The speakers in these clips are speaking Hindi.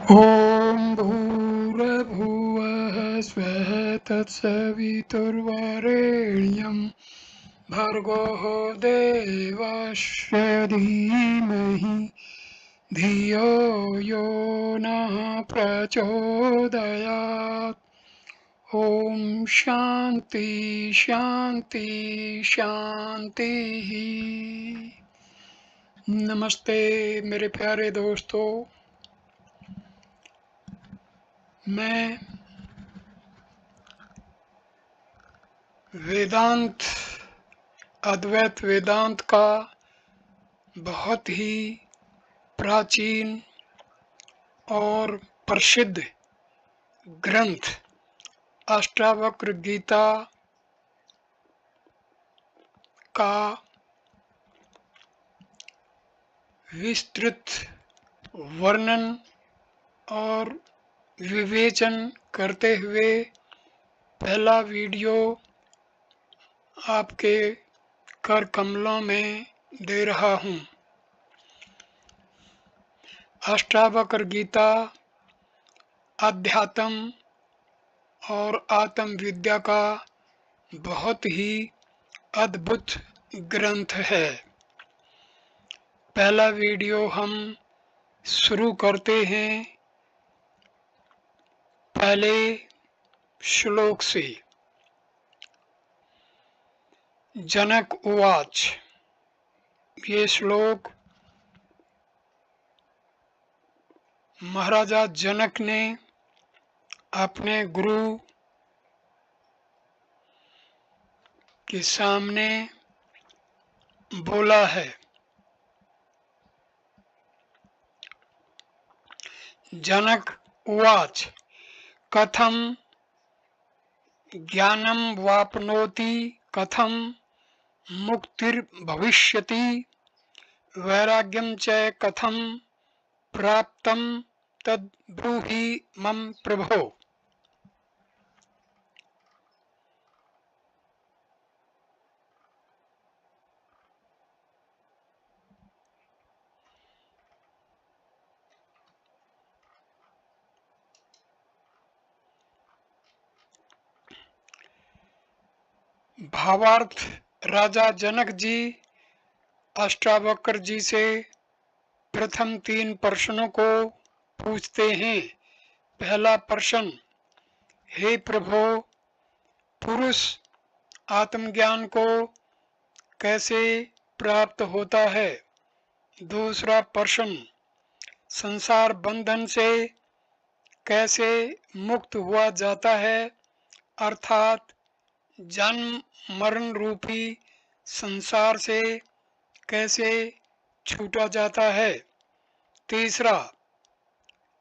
ॐ भूर्भुवः स्वः तत्सवितुर्वरेण्यं भर्गो देवस्य धीमहि धियो यो नः प्रचोदयात्। ॐ शान्ति शान्ति शान्तिः। नमस्ते मेरे प्यारे दोस्तों, मैं वेदांत अद्वैत वेदांत का बहुत ही प्राचीन और प्रसिद्ध ग्रंथ अष्टावक्र गीता का विस्तृत वर्णन और विवेचन करते हुए पहला वीडियो आपके कर कमलों में दे रहा हूँ। अष्टावक्र गीता अध्यात्म और आत्म विद्या का बहुत ही अद्भुत ग्रंथ है। पहला वीडियो हम शुरू करते हैं पहले श्लोक से। जनक उवाच। ये श्लोक महाराजा जनक ने अपने गुरु के सामने बोला है। जनक उवाच। कथम ज्ञानम वाप्नोति कथम मुक्तिर्भविष्यति वैराग्यम च कथम प्राप्तम तद ब्रूहि मम प्रभो। भावार्थ, राजा जनक जी अष्टावक्र जी से प्रथम 3 प्रश्नों को पूछते हैं। पहला प्रश्न, हे प्रभु, पुरुष आत्मज्ञान को कैसे प्राप्त होता है? दूसरा प्रश्न, संसार बंधन से कैसे मुक्त हुआ जाता है, अर्थात जन्म मरण रूपी संसार से कैसे छूटा जाता है? तीसरा,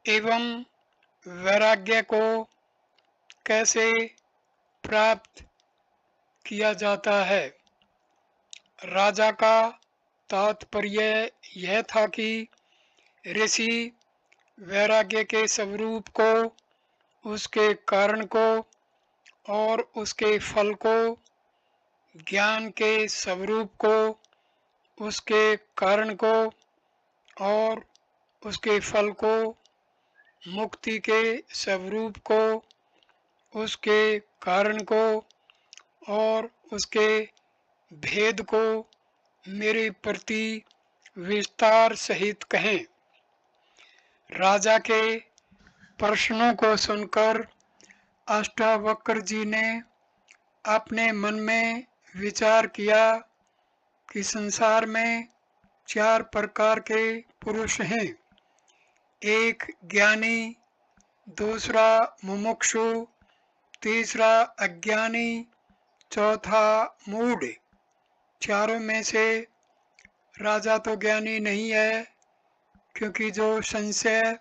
एवं वैराग्य को कैसे प्राप्त किया जाता है? राजा का तात्पर्य यह था कि ऋषि वैराग्य के स्वरूप को, उसके कारण को और उसके फल को, ज्ञान के स्वरूप को, उसके कारण को और उसके फल को, मुक्ति के स्वरूप को, उसके कारण को और उसके भेद को मेरे प्रति विस्तार सहित कहें। राजा के प्रश्नों को सुनकर अष्टावक्र जी ने अपने मन में विचार किया कि संसार में 4 प्रकार के पुरुष हैं। एक ज्ञानी, दूसरा मुमुक्षु, तीसरा अज्ञानी, चौथा मूढ़। चारों में से राजा तो ज्ञानी नहीं है, क्योंकि जो संशय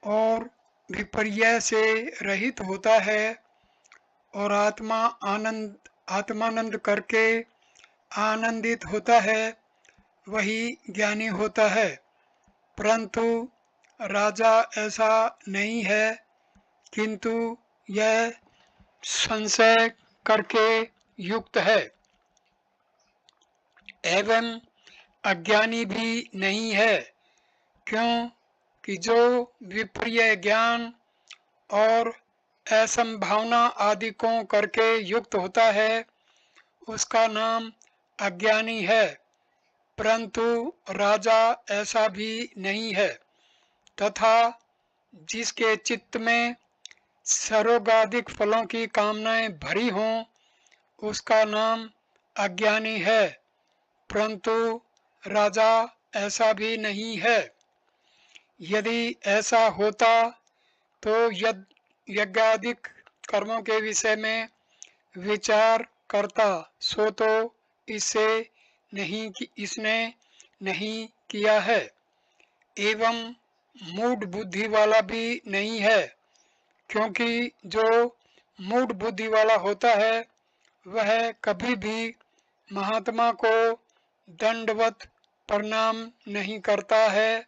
और विपर्य से रहित होता है और आत्मानंद करके आनंदित होता है, वही ज्ञानी होता है। परंतु राजा ऐसा नहीं है, किंतु यह संशय करके युक्त है एवं अज्ञानी भी नहीं है, क्यों कि जो विपर्य ज्ञान और असंभावना आदि को करके युक्त होता है उसका नाम अज्ञानी है, परंतु राजा ऐसा भी नहीं है। तथा जिसके चित्त में सर्वगाधिक फलों की कामनाएं भरी हों उसका नाम अज्ञानी है, परंतु राजा ऐसा भी नहीं है। यदि ऐसा होता तो यज्ञादिक कर्मों के विषय में विचार करता, सो तो इसने नहीं किया है। एवं मूढ़ बुद्धि वाला भी नहीं है, क्योंकि जो मूढ़ बुद्धि वाला होता है वह कभी भी महात्मा को दंडवत प्रणाम नहीं करता है,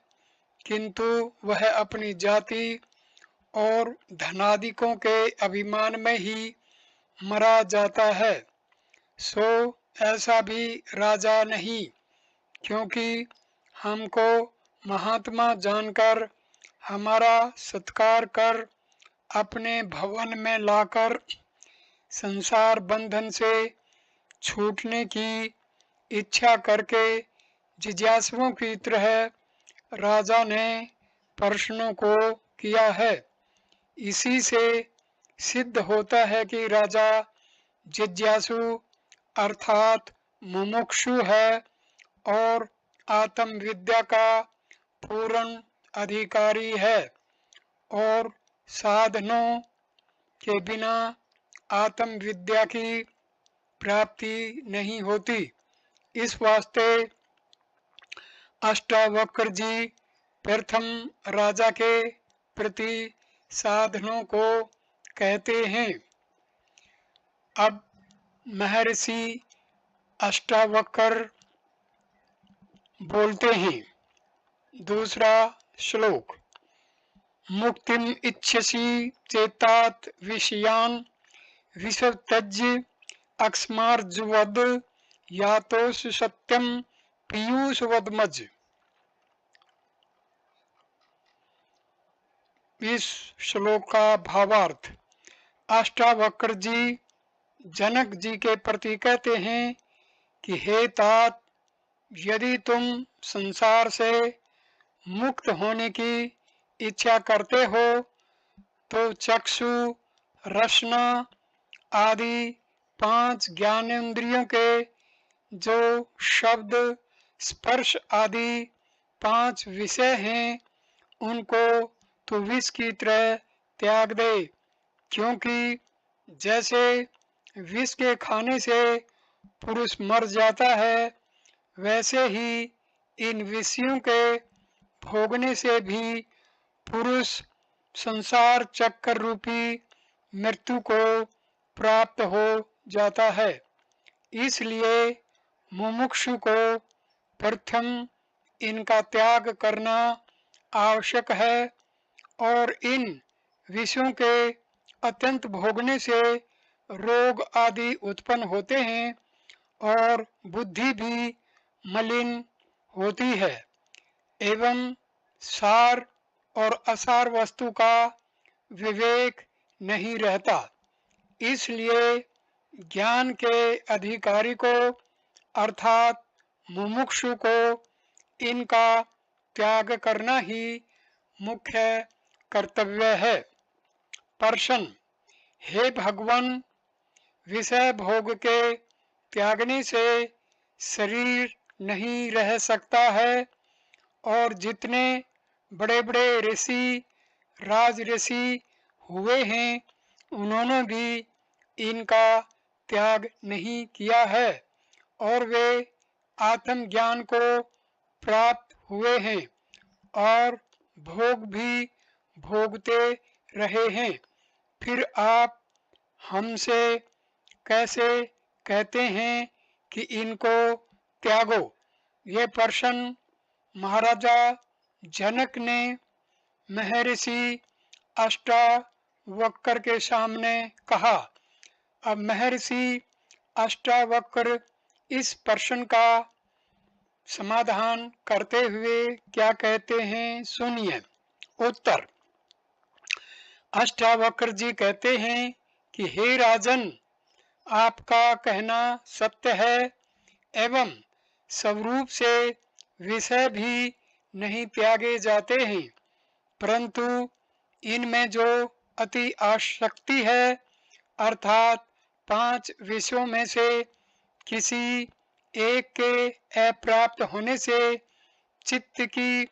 किंतु वह अपनी जाति और धनादिकों के अभिमान में ही मरा जाता है। सो ऐसा भी राजा नहीं, क्योंकि हमको महात्मा जानकर हमारा सत्कार कर अपने भवन में लाकर संसार बंधन से छूटने की इच्छा करके जिज्ञासुओं की तरह राजा ने प्रश्नों को किया है। इसी से सिद्ध होता है कि राजा जिज्ञासु अर्थात मुमुक्षु है और आत्मविद्या का पूर्ण अधिकारी है, और साधनों के बिना आत्मविद्या की प्राप्ति नहीं होती। इस वास्ते अष्टावक्र जी प्रथम राजा के प्रति साधनों को कहते हैं। अब महर्षि अष्टावक्र बोलते हैं। दूसरा श्लोक। मुक्तिम इच्छसि चेतात विषयान विसर्त्यज्य अक्स्मार्जुवद यातोस सत्यम पीयूषवदमज। इस श्लोक का भावार्थ। अष्टावक्र जी जनक जी के प्रति कहते हैं कि हे तात, यदि तुम संसार से मुक्त होने की इच्छा करते हो तो चक्षु, रसना आदि 5 ज्ञानेंद्रियों के जो शब्द, स्पर्श आदि 5 विषय हैं उनको तो विष की तरह त्याग दे, क्योंकि जैसे विष के खाने से पुरुष मर जाता है वैसे ही इन विषयों के भोगने से भी पुरुष संसार चक्कर रूपी मृत्यु को प्राप्त हो जाता है। इसलिए मुमुक्षु को प्रथम इनका त्याग करना आवश्यक है, और इन विषयों के अत्यंत भोगने से रोग आदि उत्पन्न होते हैं और बुद्धि भी मलिन होती है, एवं सार और असार वस्तु का विवेक नहीं रहता। इसलिए ज्ञान के अधिकारी को अर्थात मुमुक्षु को इनका त्याग करना ही मुख्य कर्तव्य है। प्रश्न। हे भगवान, विषय भोग के त्यागने से शरीर नहीं रह सकता है, और जितने बड़े बड़े ऋषि, राज ऋषि हुए हैं उन्होंने भी इनका त्याग नहीं किया है, और वे आत्मज्ञान को प्राप्त हुए हैं और भोग भी भोगते रहे हैं। फिर आप हमसे कैसे कहते हैं कि इनको त्यागो? ये प्रश्न महाराजा जनक ने महर्षि अष्टावक्र के सामने कहा। अब महर्षि अष्टावक्र इस प्रश्न का समाधान करते हुए क्या कहते हैं, सुनिए। उत्तर। अष्टावक्र जी कहते हैं कि हे राजन, आपका कहना सत्य है एवं स्वरूप से विषय भी नहीं त्यागे जाते हैं, परंतु इनमें जो अति आसक्ति है, अर्थात 5 विषयों में से किसी एक के अप्राप्त होने से चित्त की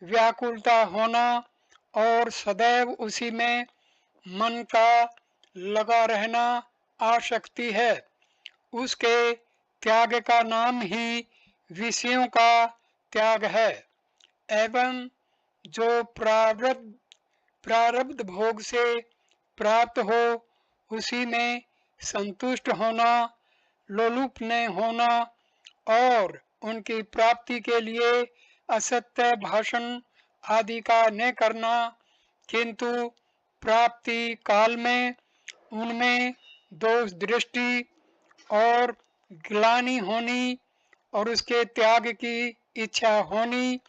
व्याकुलता होना और सदैव उसी में मन का लगा रहना आसक्ति है, उसके त्याग का नाम ही विषयों का त्याग है। एवं जो प्रारब्ध भोग से प्राप्त हो उसी में संतुष्ट होना, लोलुप न होना और उनकी प्राप्ति के लिए असत्य भाषण आदि का न करना, किंतु प्राप्ति काल में उनमें दोष दृष्टि और ग्लानि होनी और उसके त्याग की इच्छा होनी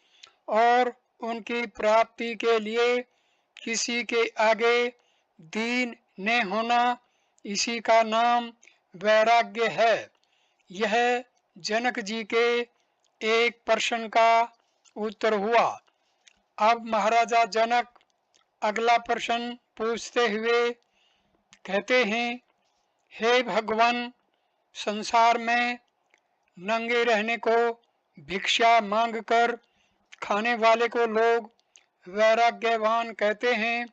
और उनकी प्राप्ति के लिए किसी के आगे दीन न होना, इसी का नाम वैराग्य है। यह जनक जी के एक प्रश्न का उत्तर हुआ। अब महाराजा जनक अगला प्रश्न पूछते हुए कहते हैं, हे भगवान, संसार में नंगे रहने को भिक्षा मांगकर खाने वाले को लोग वैराग्यवान कहते हैं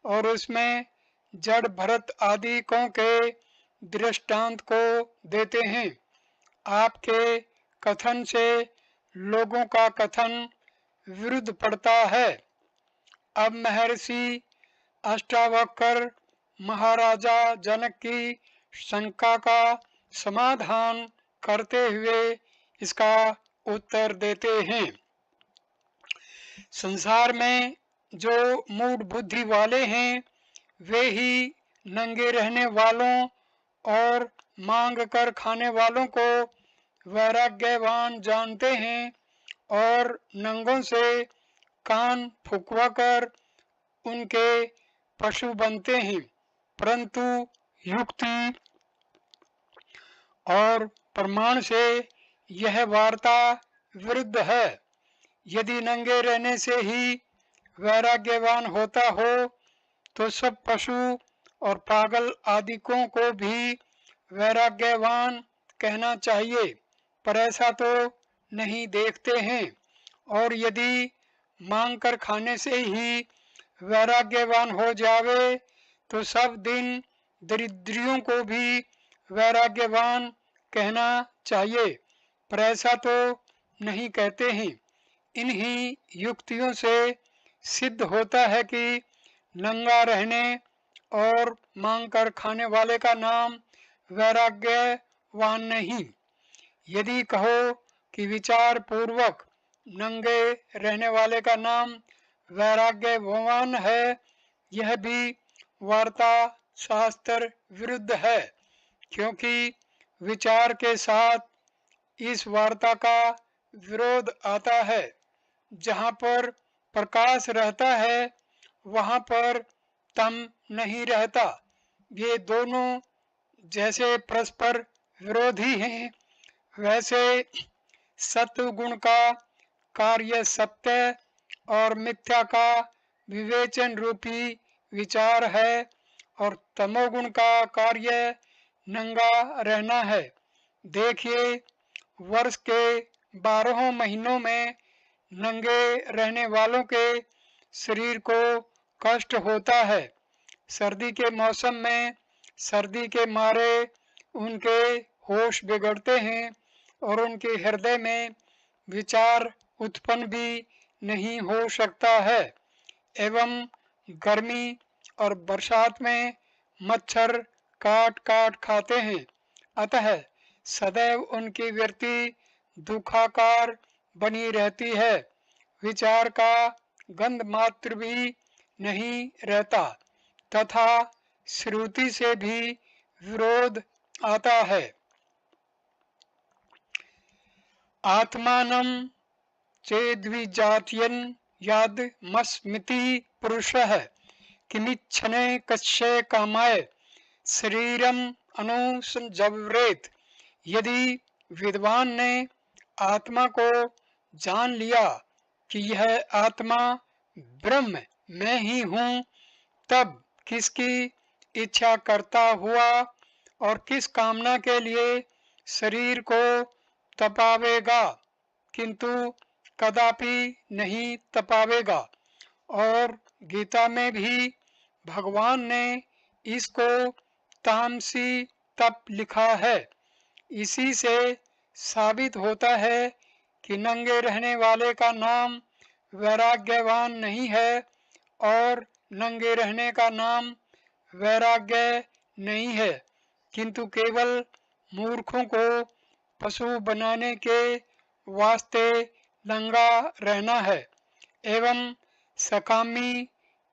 और उसमें जड़ भरत आदि के दृष्टांत को देते हैं। आपके कथन से लोगों का कथन विरुद्ध पड़ता है। अब महर्षि अष्टावक्र महाराजा जनक की शंका का समाधान करते हुए इसका उत्तर देते हैं। संसार में जो मूढ़ बुद्धि वाले हैं वे ही नंगे रहने वालों और मांग कर खाने वालों को वैराग्यवान जानते हैं और नंगों से कान फुकवाकर उनके पशु बनते हैं, परंतु युक्ति और प्रमाण से यह वार्ता विरुद्ध है। यदि नंगे रहने से ही वैराग्यवान होता हो तो सब पशु और पागल आदिकों को भी वैराग्यवान कहना चाहिए, पर ऐसा तो नहीं देखते हैं। और यदि मांग कर खाने से ही वैराग्यवान हो जावे तो सब दिन दरिद्रियों को भी वैराग्यवान कहना चाहिए, पर ऐसा तो नहीं कहते हैं। इन्हीं युक्तियों से सिद्ध होता है कि नंगा रहने और मांग कर खाने वाले का नाम वैराग्यवान नहीं। यदि कहो कि विचार पूर्वक नंगे रहने वाले का नाम वैराग्यवान है, यह भी वार्ता शास्त्र विरुद्ध है, क्योंकि विचार के साथ इस वार्ता का विरोध आता है। जहाँ पर प्रकाश रहता है वहाँ पर तम नहीं रहता। ये दोनों जैसे परस्पर विरोधी हैं, वैसे सत्व गुण का कार्य सत्य और मिथ्या का विवेचन रूपी विचार है और तमोगुण का कार्य नंगा रहना है। देखिए, वर्ष के 12 महीनों में नंगे रहने वालों के शरीर को कष्ट होता है। सर्दी के मौसम में सर्दी के मारे उनके होश बिगड़ते हैं और उनके हृदय में विचार उत्पन्न भी नहीं हो सकता है। एवं गर्मी और बरसात में मच्छर काट काट खाते हैं, अतः सदैव उनकी वृत्ति दुखाकार बनी रहती है। विचार का गंध मात्र भी नहीं रहता तथा श्रुति से भी विरोध आता है। आत्मानं चेद्विजात्यन् यादमस्मिति पुरुषः किमिच्छने कस्य कामाय शरीरम अनुसंजव्रेत। यदि विद्वान ने आत्मा को जान लिया कि यह आत्मा ब्रह्म मैं ही हूँ, तब किसकी इच्छा करता हुआ और किस कामना के लिए शरीर को तपावेगा, किंतु कदापि नहीं तपावेगा। और गीता में भी भगवान ने इसको तामसी तप लिखा है। इसी से साबित होता है कि नंगे रहने वाले का नाम वैराग्यवान नहीं है और नंगे रहने का नाम वैराग्य नहीं है, किंतु केवल मूर्खों को पशु बनाने के वास्ते नंगा रहना है एवं सकामी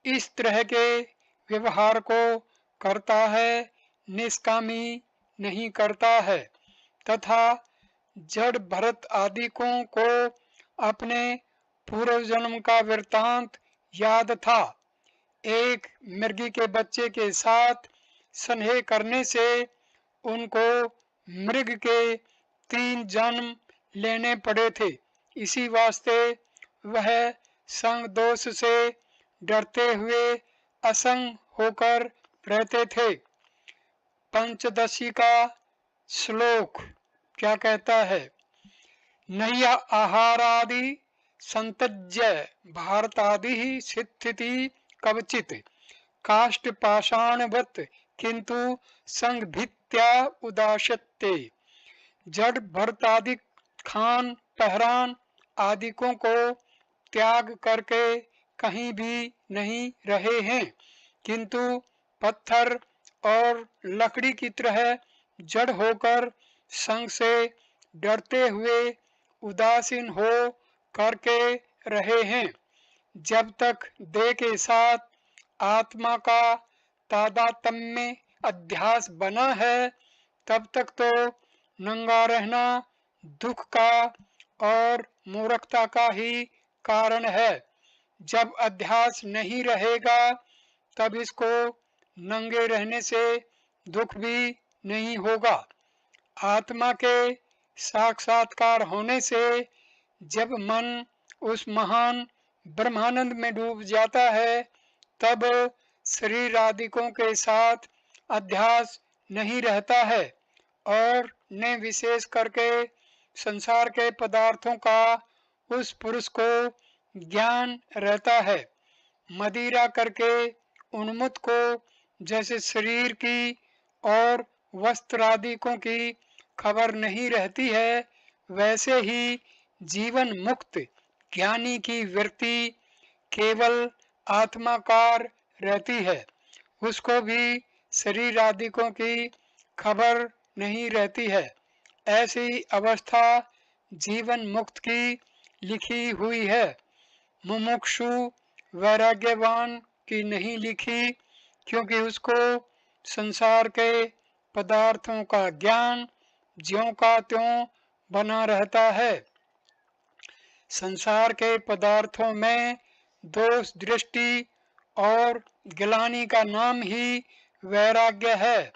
इस तरह के व्यवहार को करता है, निष्कामी नहीं करता है। तथा जड़ भरत आदिकों को अपने पूर्व जन्म का वृत्तांत याद था। एक मिर्गी के बच्चे के साथ स्नेह करने से उनको मृग के 3 जन्म लेने पड़े थे। इसी वास्ते वह संग दोष से डरते हुए असंग होकर रहते थे। पंचदशी का श्लोक क्या कहता है? नय्या आहारादि संतज्य भारतादि स्थिति कवचित काष्ठ पाषाणवत किंतु संग भित्या उदासते। जड़ भरतादि खान पहरान आदिकों को त्याग करके कहीं भी नहीं रहे हैं, किंतु पत्थर और लकड़ी की तरह जड़ होकर संग से डरते हुए उदासीन हो करके रहे हैं। जब तक देह के साथ आत्मा का तादात्म्य अध्यास बना है, तब तक तो नंगा रहना दुख का और मूर्खता का ही कारण है। जब अध्यास नहीं रहेगा, तब इसको नंगे रहने से दुख भी नहीं होगा। आत्मा के साक्षात्कार होने से जब मन उस महान ब्रह्मानंद में डूब जाता है, तब शरीर आदिकों के साथ अध्यास नहीं रहता है और न विशेष करके संसार के पदार्थों का उस पुरुष को ज्ञान रहता है। मदिरा करके उन्मुक्त को जैसे शरीर की और वस्त्रादिकों की खबर नहीं रहती है, वैसे ही जीवन मुक्त ज्ञानी की वृत्ति केवल आत्माकार रहती है। उसको भी शरीर आदिकों की खबर नहीं रहती है। ऐसी अवस्था जीवन मुक्त की लिखी हुई है। मुमुक्षु वैराग्यवान की नहीं लिखी, क्योंकि उसको संसार के पदार्थों का ज्ञान ज्यों का त्यों बना रहता है। संसार के पदार्थों में दोष दृष्टि और गिलानी का नाम ही वैराग्य है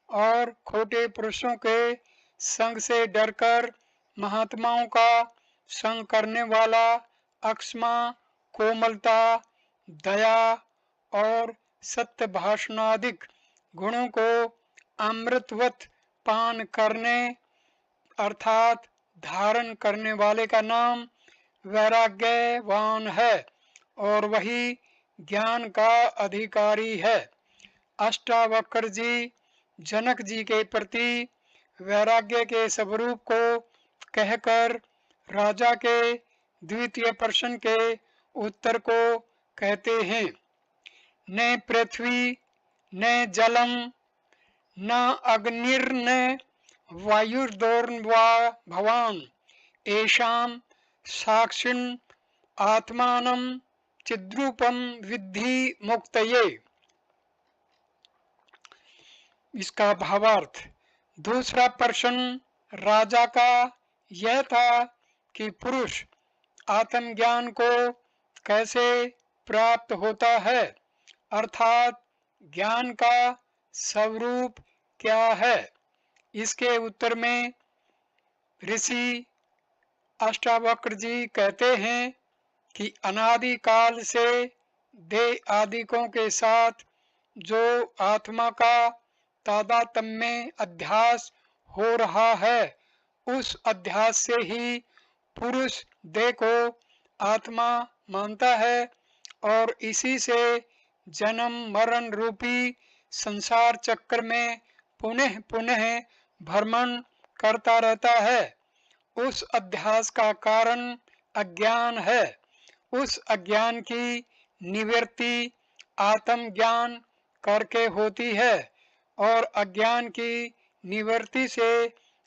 और खोटे पुरुषों के संग से डरकर महात्माओं का संग करने वाला अक्षमा, कोमलता, दया और सत्य भाषणादिक गुणों को अमृतवत पान करने अर्थात धारण करने वाले का नाम वैराग्यवान है और वही ज्ञान का अधिकारी है। अष्टावक्र जी जनक जी के प्रति वैराग्य के स्वरूप को कहकर राजा के द्वितीय प्रश्न के उत्तर को कहते हैं। न पृथ्वी न जलम न अग्निर्न वायुर्दोर्वा भवान एषाम साक्षिण आत्मानं चिद्रूपम विद्धि मुक्तये। इसका भावार्थ, दूसरा प्रश्न राजा का यह था कि पुरुष आत्मज्ञान को कैसे प्राप्त होता है, अर्थात ज्ञान का स्वरूप क्या है। इसके उत्तर में ऋषि अष्टावक्र जी कहते हैं कि अनादि काल से देह आदिकों के साथ जो आत्मा का तादात्म्य अध्यास हो रहा है, उस अध्यास से ही पुरुष देह को आत्मा मानता है और इसी से जन्म मरण रूपी संसार चक्र में पुनः पुनः भ्रमण करता रहता है। उस अध्यास का कारण अज्ञान है। उस अज्ञान की निवृत्ति आत्मज्ञान करके होती है और अज्ञान की निवृत्ति से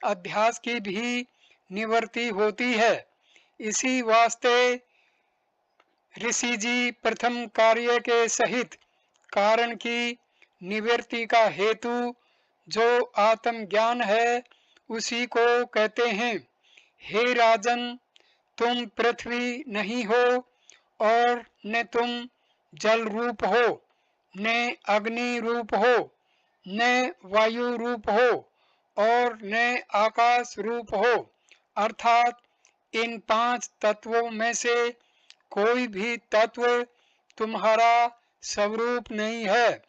अध्यास की भी निवृत्ति होती है। इसी वास्ते ऋषि जी प्रथम कार्य के सहित कारण की निवृत्ति का हेतु जो आत्मज्ञान है उसी को कहते हैं। हे राजन, तुम पृथ्वी नहीं हो और न तुम जल रूप हो, न अग्नि रूप हो, न वायु रूप हो और न आकाश रूप हो, अर्थात इन 5 तत्वों में से कोई भी तत्व तुम्हारा स्वरूप नहीं है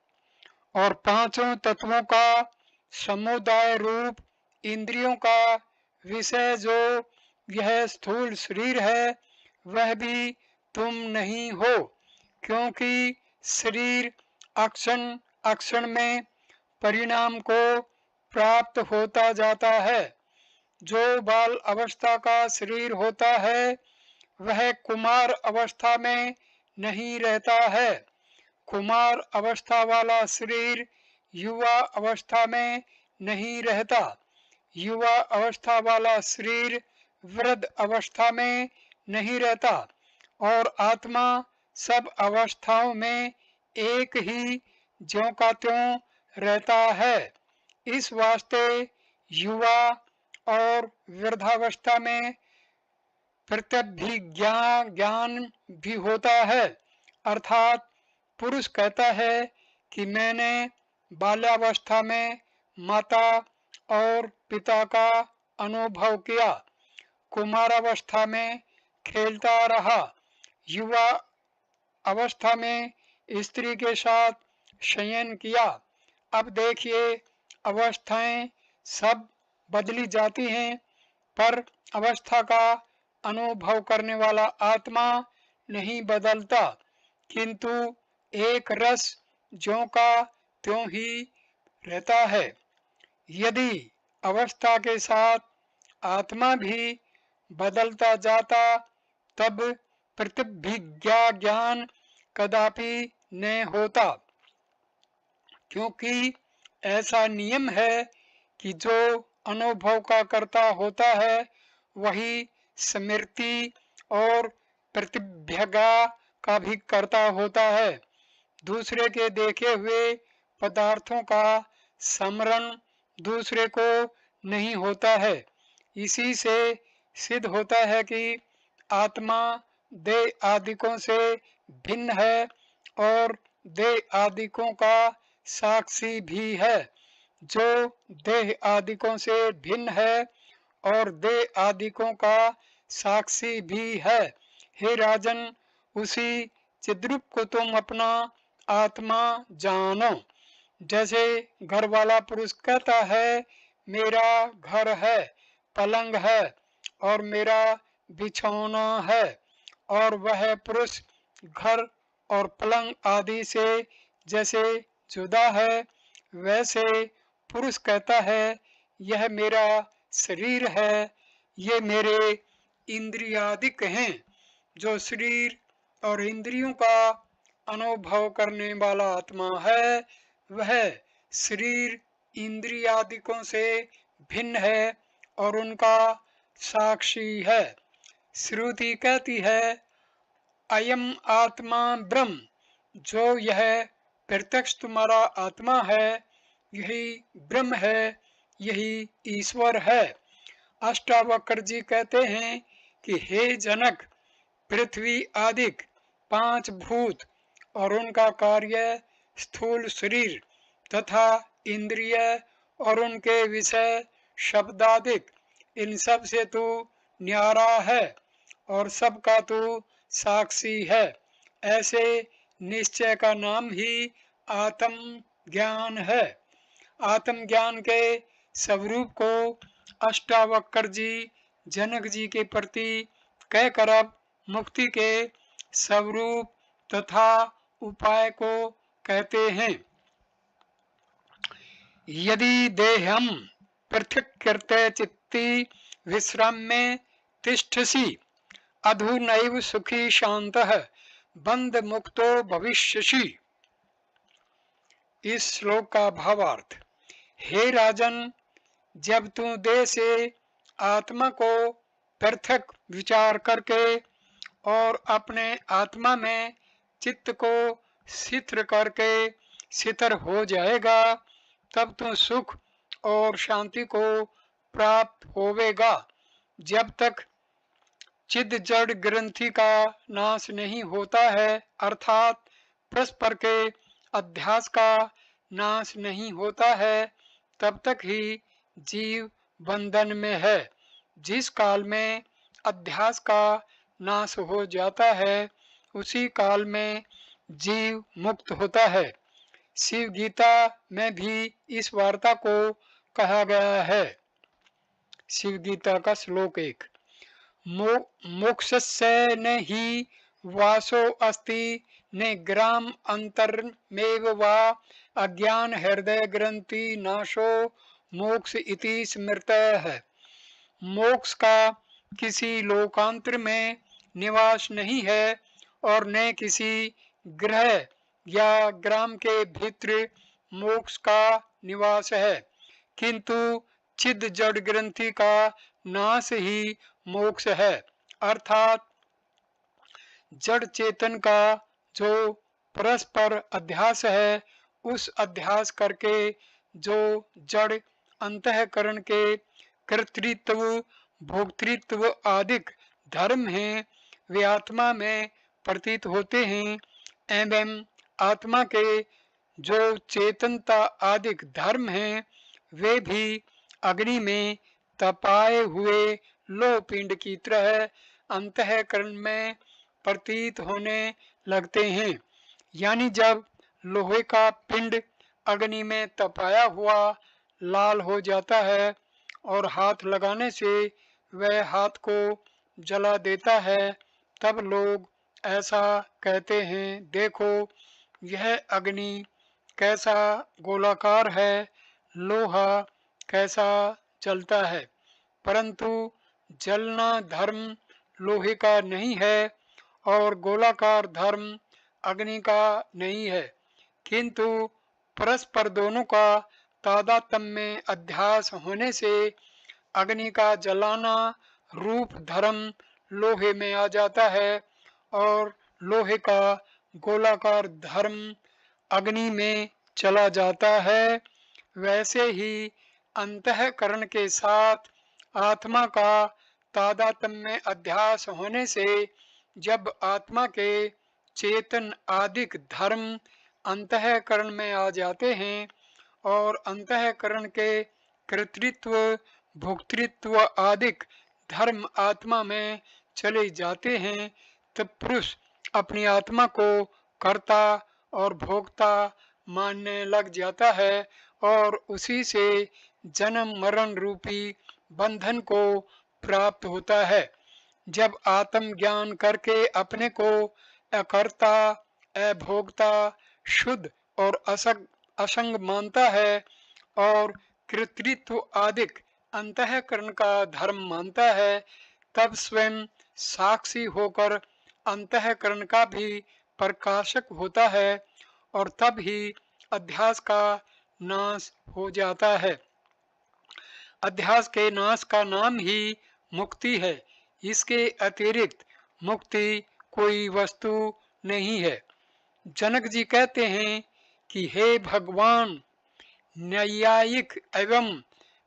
और पांचों तत्वों का समुदाय रूप इंद्रियों का विषय जो यह स्थूल शरीर है वह भी तुम नहीं हो, क्योंकि शरीर अक्षण अक्षण में परिणाम को प्राप्त होता जाता है। जो बाल अवस्था का शरीर होता है वह कुमार अवस्था में नहीं रहता है। कुमार अवस्था वाला शरीर युवा अवस्था में नहीं रहता। युवा अवस्था वाला शरीर वृद्ध अवस्था में नहीं रहता और आत्मा सब अवस्थाओं में एक ही ज्यों का त्यों रहता है। इस वास्ते युवा और वृद्धावस्था में प्रत्यभिज्ञा ज्ञान भी होता है, अर्थात पुरुष कहता है कि मैंने बाल्यावस्था में माता और पिता का अनुभव किया, कुमारावस्था में खेलता रहा, युवा अवस्था में स्त्री के साथ शयन किया। अब देखिए अवस्थाएं सब बदली जाती हैं पर अवस्था का अनुभव करने वाला आत्मा नहीं बदलता, किंतु एक रस ज्यों का त्यों ही रहता है। यदि अवस्था के साथ आत्मा भी बदलता जाता तब प्रतिभिज्ञा ज्ञान कदापि न होता, क्योंकि ऐसा नियम है कि जो अनुभव का कर्ता होता है वही स्मृति और प्रतिभ्यगा का भी कर्ता होता है। दूसरे के देखे हुए पदार्थों का स्मरण दूसरे को नहीं होता है। इसी से सिद्ध होता है कि आत्मा देह आदिकों से भिन्न है और देह आदिकों का साक्षी भी है। जो देह आदिकों से भिन्न है और देह आदिकों का साक्षी भी है। हे राजन, उसी चिद्रूप को तुम अपना आत्मा जानो। जैसे घर वाला पुरुष कहता है मेरा घर है, पलंग है और मेरा बिछौना है, और वह पुरुष घर और पलंग आदि से जैसे जुदा है, वैसे पुरुष कहता है यह मेरा शरीर है, ये मेरे इंद्रियादिक हैं। जो शरीर और इंद्रियों का अनुभव करने वाला आत्मा है वह शरीर इंद्रियादिकों से भिन्न है और उनका साक्षी है। श्रुति कहती है अयम आत्मा ब्रह्म, जो यह प्रत्यक्ष तुम्हारा आत्मा है यही ब्रह्म है, यही ईश्वर है। अष्टावक्र जी कहते हैं कि हे जनक, पृथ्वी आदिक पांच भूत और उनका कार्य, स्थूल शरीर तथा इंद्रिय और उनके विषय, शब्दादिक, इन सब से तू न्यारा है और सबका तू साक्षी है। ऐसे निश्चय का नाम ही आत्म ज्ञान है। आत्म ज्ञान के स्वरूप को अष्टावक्र जी जनक जी के प्रति कहकर अब मुक्ति के स्वरूप तथा उपाय को कहते हैं। यदि देहम पृथक कृत्य चित्ती विश्राम में तिष्ठसि अधुनैव सुखी शांतः बंध मुक्तो भविष्यसि। इस श्लोक का भावार्थ, हे राजन, जब तू देह से आत्मा को पृथक विचार करके और अपने आत्मा में चित्त को शिथिल करके शिथिल हो जाएगा, तब तू सुख और शांति को प्राप्त होवेगा। जब तक चिद जड़ ग्रंथि का नाश नहीं होता है, अर्थात परस्पर के अध्यास का नाश नहीं होता है, तब तक ही जीव बंधन में है। जिस काल में अध्यास का नाश हो जाता है, उसी काल में जीव मुक्त होता है। शिव गीता में भी इस वार्ता को कहा गया है। शिव गीता का श्लोक 1, मोक्षस्य न हि वासो अस्ति निग्राम अंतरमेव वा अज्ञान हृदय ग्रंथि नाशो मोक्ष इति स्मृतः है। मोक्ष का किसी लोकांतर में निवास नहीं है और न किसी ग्रह या ग्राम के भीतर मोक्ष का निवास है, किंतु चिद जड़ ग्रंथि का नाश ही मोक्ष है। अर्थात जड़ चेतन का जो परस्पर अध्यास है, उस अध्यास करके जो जड़ अंतःकरण के कर्तृत्व भोक्तृत्व आदिक धर्म हैं, वे आत्मा में प्रतीत होते हैं, एवं आत्मा के जो चेतनता आदिक धर्म हैं, वे भी अग्नि में तपाए हुए लोह पिंड की तरह अंतःकरण में प्रतीत होने लगते हैं। यानी जब लोहे का पिंड अग्नि में तपाया हुआ लाल हो जाता है और हाथ लगाने से वह हाथ को जला देता है, तब लोग ऐसा कहते हैं, देखो यह अग्नि कैसा गोलाकार है, लोहा कैसा जलता है। परंतु जलना धर्म लोहे का नहीं है और गोलाकार धर्म अग्नि का नहीं है, किंतु परस्पर दोनों का तादात्म्य अध्यास होने से अग्नि का जलाना रूप धर्म लोहे में आ जाता है और लोहे का गोलाकार धर्म अग्नि में चला जाता है। वैसे ही अंतःकरण के साथ आत्मा का तादात्म्य अध्यास होने से जब आत्मा के चेतन आदिक धर्म अंतःकरण में आ जाते हैं और अंतःकरण के कर्तृत्व भोक्तृत्व आदिक धर्म आत्मा में चले जाते हैं, तब पुरुष अपनी आत्मा को कर्ता और भोक्ता मानने लग जाता है और उसी से जन्म मरण रूपी बंधन को प्राप्त होता है। जब आत्म ज्ञान करके अपने को अकर्ता अभोक्ता शुद्ध और असंग मानता है और कर्तृत्व आदिक अंतःकरण का धर्म मानता है, तब स्वयं साक्षी होकर अंतःकरण का भी प्रकाशक होता है और तब ही अध्यास का नाश हो जाता है। अध्यास के नाश का नाम ही मुक्ति है। इसके अतिरिक्त मुक्ति कोई वस्तु नहीं है। जनक जी कहते हैं कि हे भगवान, न्यायिक एवं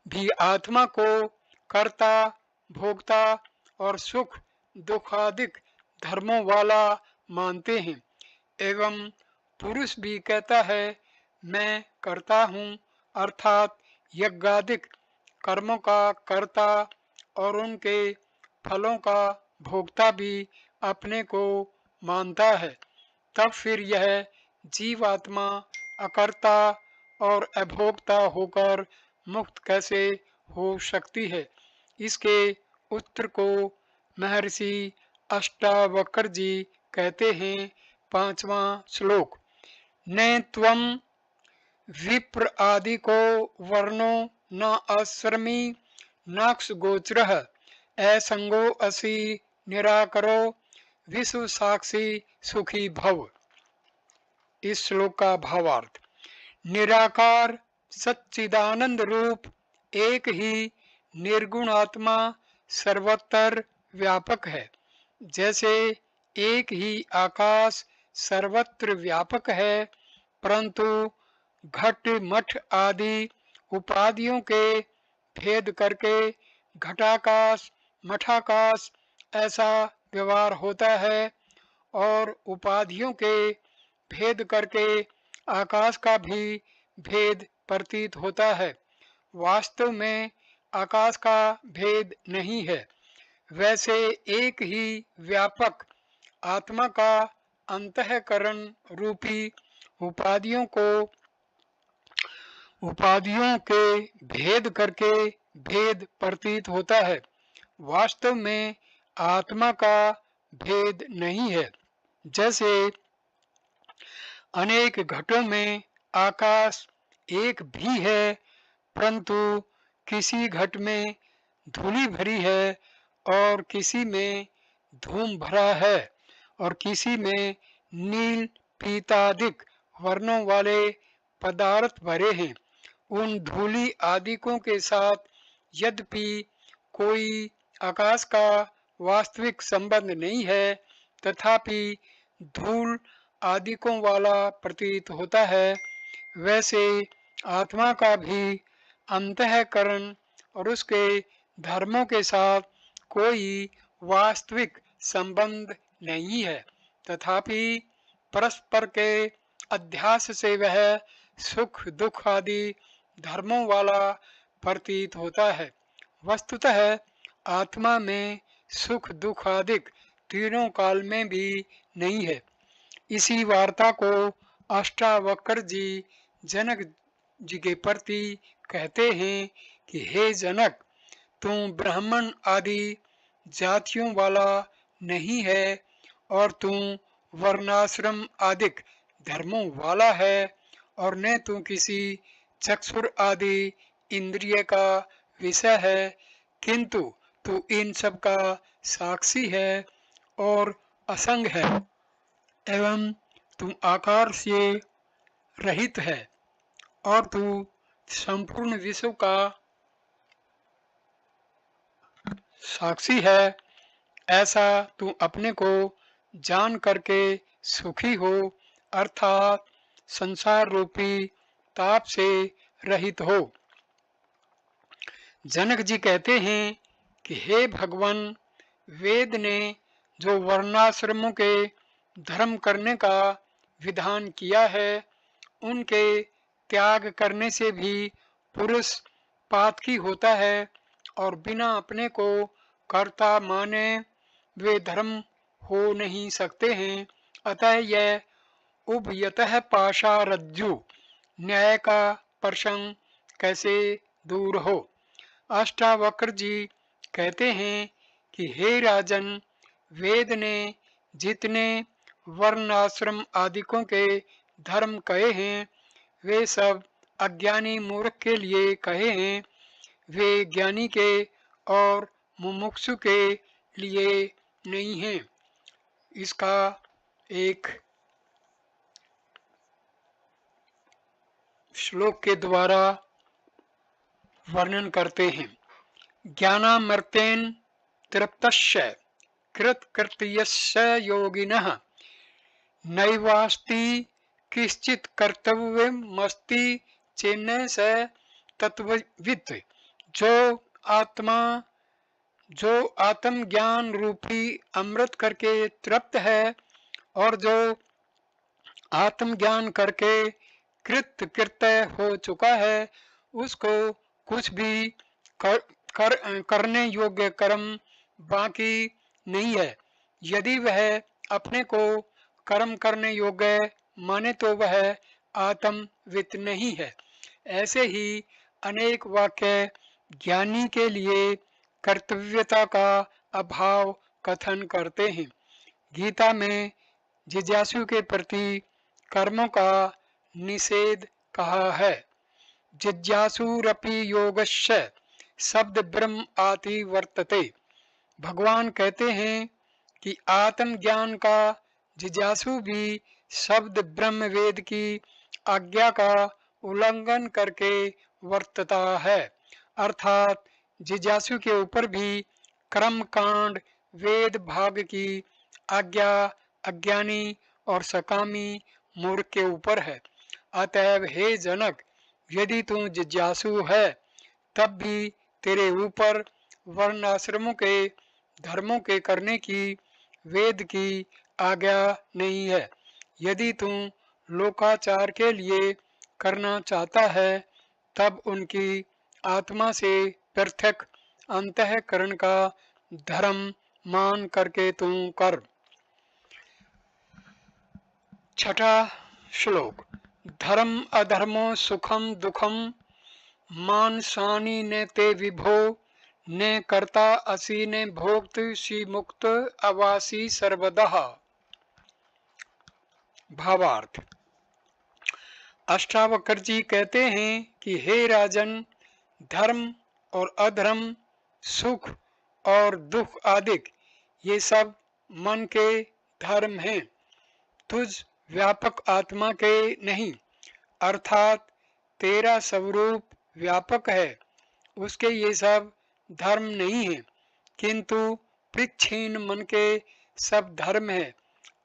भी आत्मा को कर्ता भोक्ता और सुख दुख आदि धर्मों वाला मानते हैं। एवं पुरुष भी कहता है मैं करता हूँ, अर्थात यज्ञादिक कर्मों का कर्ता और उनके फलों का भोक्ता भी अपने को मानता है। तब फिर यह जीवात्मा अकर्ता और अभोक्ता होकर मुक्त कैसे हो सकती है? इसके उत्तर को महर्षि अष्टावक्र जी कहते हैं। 5वां श्लोक। ने त्वं विप्र आदि को वर्णो न आश्रमी नाक्ष गोचरः असंगो असि निराकरो विश्व साक्षी सुखी भव। इस श्लोक का भावार्थ। निराकार सच्चिदानंद रूप एक ही निर्गुण आत्मा सर्वत्र व्यापक है। जैसे एक ही आकाश सर्वत्र व्यापक है, परंतु घट मठ आदि उपाधियों के भेद करके घटाकाश मठाकाश ऐसा व्यवहार होता है और उपाधियों के भेद करके आकाश का भी भेद प्रतीत होता है। वास्तव में आकाश का भेद नहीं है। वैसे एक ही व्यापक आत्मा का अंतःकरण रूपी उपाधियों के भेद करके भेद प्रतीत होता है। वास्तव में आत्मा का भेद नहीं है। जैसे अनेक घटों में आकाश एक भी है, परंतु किसी घट में धूली भरी है और किसी में धूम भरा है और किसी में नील पीतादिक वर्णों वाले पदार्थ भरे हैं। उन धूली आदिकों के साथ यद्यपि कोई आकाश का वास्तविक संबंध नहीं है, तथापि धूल आदिकों वाला प्रतीत होता है। वैसे आत्मा का भी अंतःकरण और उसके धर्मों के साथ कोई वास्तविक संबंध नहीं है, तथापि परस्पर के अध्यास से वह सुख दुख आदि धर्मों वाला प्रतीत होता है। वस्तुतः आत्मा में सुख दुख आदि तीनों काल में भी नहीं है। इसी वार्ता को अष्टावक्र जी जनक जी के प्रति कहते हैं कि हे जनक, तू ब्राह्मण आदि जातियों वाला नहीं है और तू वर्णाश्रम आदिक धर्मों वाला है और न तू किसी चक्षुर आदि इंद्रिय का विषय है, किंतु तू इन सब का साक्षी है और असंग है एवं तू आकार से रहित है और तू संपूर्ण विश्व का साक्षी है। ऐसा तू अपने को जान करके सुखी हो, अर्थात संसार रूपी ताप से रहित हो। जनक जी कहते हैं कि हे भगवान, वेद ने जो वर्णाश्रमों के धर्म करने का विधान किया है, उनके त्याग करने से भी पुरुष पातकी होता है और बिना अपने को कर्ता माने वे धर्म हो नहीं सकते हैं। अतः यह उभयतः पाशारज्जु न्याय का प्रसंग कैसे दूर हो। अष्टावक्र जी कहते हैं कि हे राजन, वेद ने जितने वर्णाश्रम आदिकों के धर्म कहे हैं, वे सब अज्ञानी मूर्ख के लिए कहे हैं। वे ज्ञानी के और मुमुक्षु के लिए नहीं हैं। इसका एक श्लोक के द्वारा वर्णन करते हैं। ज्ञानामर्तेन तृप्तस्य कृतकृत्यस्य योगिनः नैवास्ति किश्चित् कर्तव्यमस्ति चेन्न स तत्ववित्। जो आत्म ज्ञान रूपी अमृत करके तृप्त है और जो आत्मज्ञान करके कृत कृत्य हो चुका है उसको कुछ भी करने योग्य कर्म बाकी नहीं है। यदि वह अपने को कर्म करने योग्य माने तो वह आत्मवित नहीं है। ऐसे ही अनेक वाक्य ज्ञानी के लिए कर्तव्यता का अभाव कथन करते हैं। गीता में जिज्ञासु के प्रति कर्मों का निषेध कहा है। जिज्ञासुरपि योगस्य शब्द ब्रह्म आति वर्तते। भगवान कहते हैं कि आत्मज्ञान का जिज्ञासु भी शब्द ब्रह्म वेद की आज्ञा का उल्लंघन करके वर्तता है। अर्थात जिज्ञासु के ऊपर भी कर्म कांड वेद भाग की आज्ञा अज्ञानी और सकामी मूर्ख के ऊपर है। अतएव हे जनक, यदि तू जिज्ञासु है तब भी तेरे ऊपर वर्णाश्रमों के धर्मों के करने की वेद की आज्ञा नहीं है। यदि तू लोकाचार के लिए करना चाहता है तब उनकी आत्मा से पृथक अंतःकरण का धर्म मान करके तू कर। छठा श्लोक। धर्म अधर्मो सुखम दुखम मानसानि ने ते विभो ने कर्ता असि ने भोक्त सी मुक्त अवासी सर्वदः। भावार्थ। अष्टावक्र जी कहते हैं कि हे राजन, धर्म और अधर्म, सुख और दुख आदि ये सब मन के धर्म हैं, तुझ व्यापक आत्मा के नहीं। अर्थात तेरा स्वरूप व्यापक है, उसके ये सब धर्म नहीं है, किंतु पृच्छीन मन के सब धर्म है।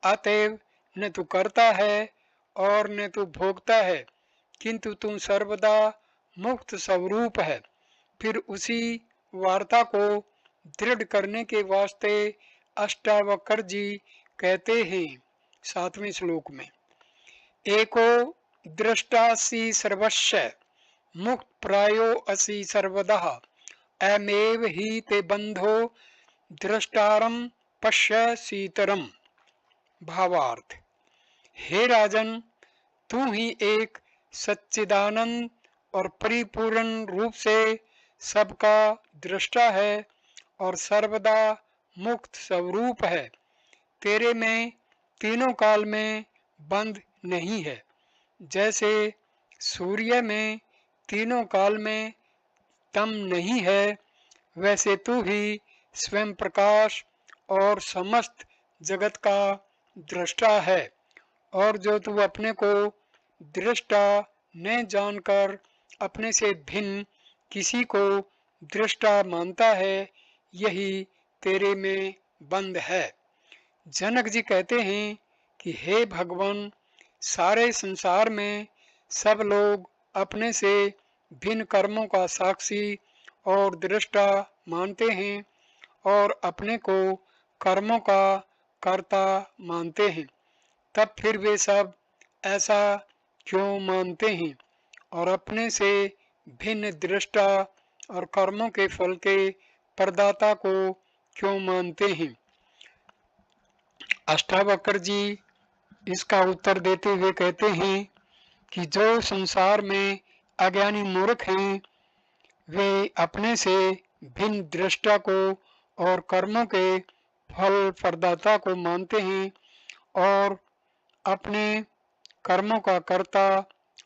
अतएव न तू करता है और न तू भोगता है, किंतु तू सर्वदा मुक्त स्वरूप है। फिर उसी वार्ता को दृढ़ करने के वास्ते अष्टावक्र जी कहते हैं 7वें श्लोक में, एको दृष्टासि सर्वस्य मुक्त प्रायो असि सर्वदः अमेव ही ते बंधो दृष्टारम पश्य सीतरम। भावार्थ। हे राजन, तू ही एक सच्चिदानंद और परिपूर्ण रूप से सबका दृष्टा है और सर्वदा मुक्त स्वरूप है। तेरे में तीनों काल में बंध नहीं है। जैसे सूर्य में तीनों काल में तम नहीं है, वैसे तू ही स्वयं प्रकाश और समस्त जगत का दृष्टा है। और जो तू अपने को दृष्टा न जानकर अपने से भिन्न किसी को दृष्टा मानता है, यही तेरे में बंध है। जनक जी कहते हैं कि हे भगवान, सारे संसार में सब लोग अपने से भिन्न कर्मों का साक्षी और दृष्टा मानते हैं और अपने को कर्मों का कर्ता मानते हैं। तब फिर वे सब ऐसा क्यों मानते हैं और अपने से भिन्न दृष्टा और कर्मों के फल के प्रदाता को क्यों मानते हैं? अष्टावक्र जी इसका उत्तर देते हुए कहते हैं कि जो संसार में अज्ञानी मूर्ख हैं, वे अपने से भिन्न दृष्टा को और कर्मों के फल प्रदाता को मानते हैं और अपने कर्मों का कर्ता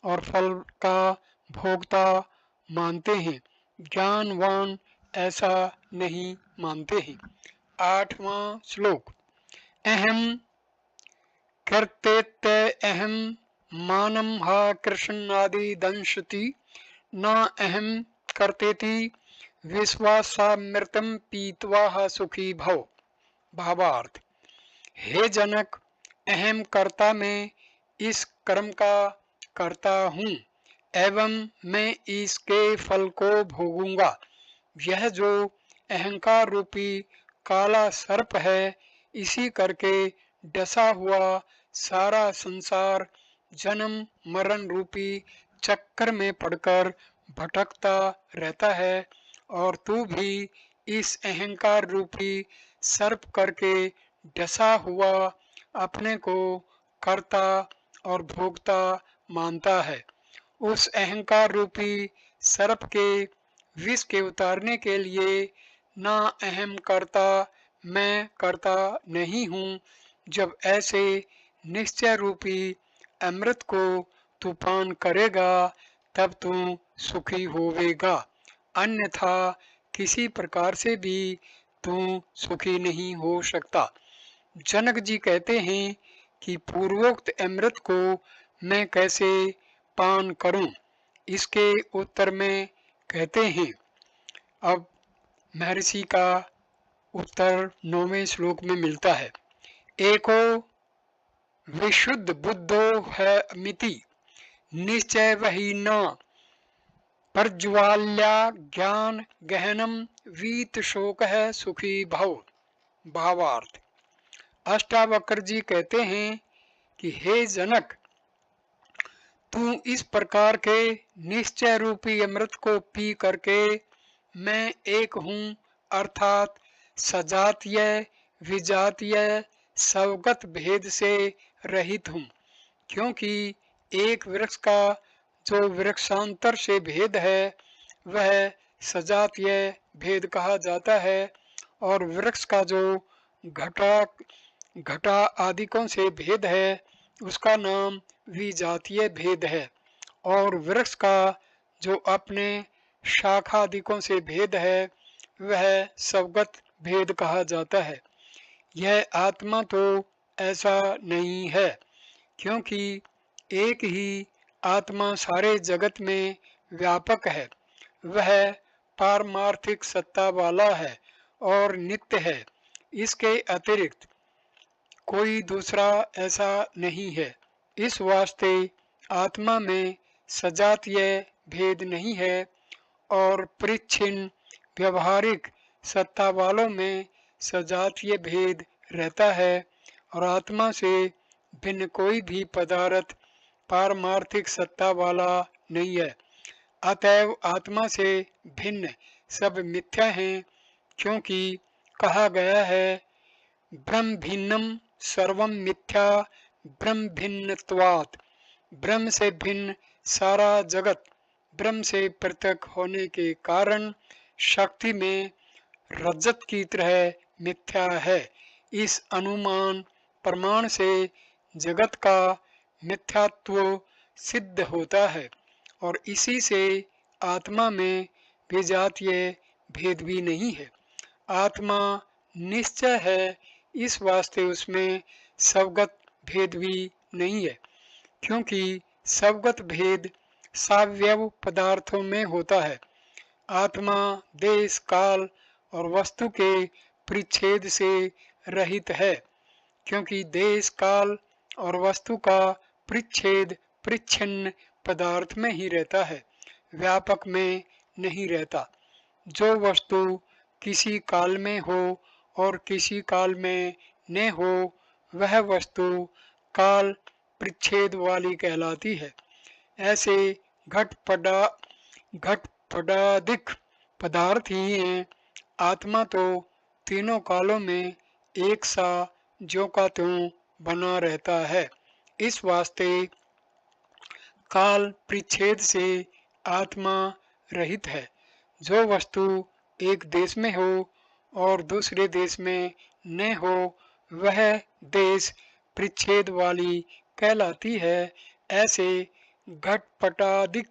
और फल का भोक्ता मानते हैं। ज्ञानवान ऐसा नहीं मानते हैं। 8वां श्लोक। अहम कर्तेत्य अहम मानम हा कृष्णादि दंशति न अहम कर्तेति विश्वासामृतम पीत्वा सुखी भव। भावार्थ। हे जनक, अहम कर्ता में इस कर्म का करता हूँ एवं मैं इसके फल को भोगूंगा। यह जो अहंकार रूपी काला सर्प है, इसी करके डसा हुआ सारा संसार जन्म मरण रूपी चक्कर में पड़कर भटकता रहता है और तू भी इस अहंकार रूपी सर्प करके डसा हुआ अपने को कर्ता और भोक्ता मानता है। उस अहंकार रूपी सर्प के विष के उतारने के लिए ना अहम करता मैं करता नहीं हूँ, जब ऐसे निश्चय रूपी अमृत को तू पान करेगा तब तू सुखी होवेगा, अन्यथा किसी प्रकार से भी तू सुखी नहीं हो सकता। जनक जी कहते हैं कि पूर्वोक्त अमृत को मैं कैसे पान करूं? इसके उत्तर में कहते हैं, अब महर्षि का उत्तर 9वें श्लोक में मिलता है। एको विशुद्ध बुद्धो है मिति निश्चय वही न प्रज्वाल्या ज्ञान गहनम वीत शोक है सुखी भव। भावार्थ, अष्टावक्र जी कहते हैं कि हे जनक, तू इस प्रकार के निश्चय रूपी अमृत को पी करके मैं एक हूँ अर्थात सजातीय विजातीय स्वगत भेद से रहित हूँ, क्योंकि एक वृक्ष का जो वृक्षांतर से भेद है वह सजातीय भेद कहा जाता है और वृक्ष का जो घटा आदिकों से भेद है उसका नाम विजातीय भेद है और वृक्ष का जो अपने शाखा आदिकों से भेद है वह स्वगत भेद कहा जाता है। यह आत्मा तो ऐसा नहीं है, क्योंकि एक ही आत्मा सारे जगत में व्यापक है, वह पारमार्थिक सत्ता वाला है और नित्य है। इसके अतिरिक्त कोई दूसरा ऐसा नहीं है। इस वास्ते आत्मा में सजातीय भेद नहीं है और परिच्छिन्न व्यवहारिक सत्ता वालों में सजातीय भेद रहता है और आत्मा से भिन्न कोई भी पदार्थ पारमार्थिक सत्ता वाला नहीं है। अतएव आत्मा से भिन्न सब मिथ्या हैं, क्योंकि कहा गया है ब्रह्म भिन्नम सर्वम मिथ्या ब्रह्म भिन्नत्वात्। ब्रह्म से भिन्न सारा जगत ब्रह्म से पृथक होने के कारण शक्ति में रजत की तरह मिथ्या है। इस अनुमान प्रमाण से जगत का मिथ्यात्व सिद्ध होता है और इसी से आत्मा में विजातीय भेद भी नहीं है। आत्मा निश्चय है, इस वास्ते उसमें स्वगत भेद भी नहीं है, क्योंकि स्वगत भेद सावयव पदार्थों में होता है। आत्मा देश काल और वस्तु के परिच्छेद से रहित है, क्योंकि देश काल और वस्तु का परिच्छेद परिच्छिन्न पदार्थ में ही रहता है, व्यापक में नहीं रहता। जो वस्तु किसी काल में हो और किसी काल में न हो वह वस्तु काल परिच्छेद वाली कहलाती है। ऐसे घटपटादिक पदार्थ ही हैं। आत्मा तो तीनों कालों में एक सा ज्यों का त्यों बना रहता है। इस वास्ते काल परिच्छेद से आत्मा रहित है। जो वस्तु एक देश में हो और दूसरे देश में न हो वह देश परिच्छेद वाली कहलाती है। ऐसे घटपटादिक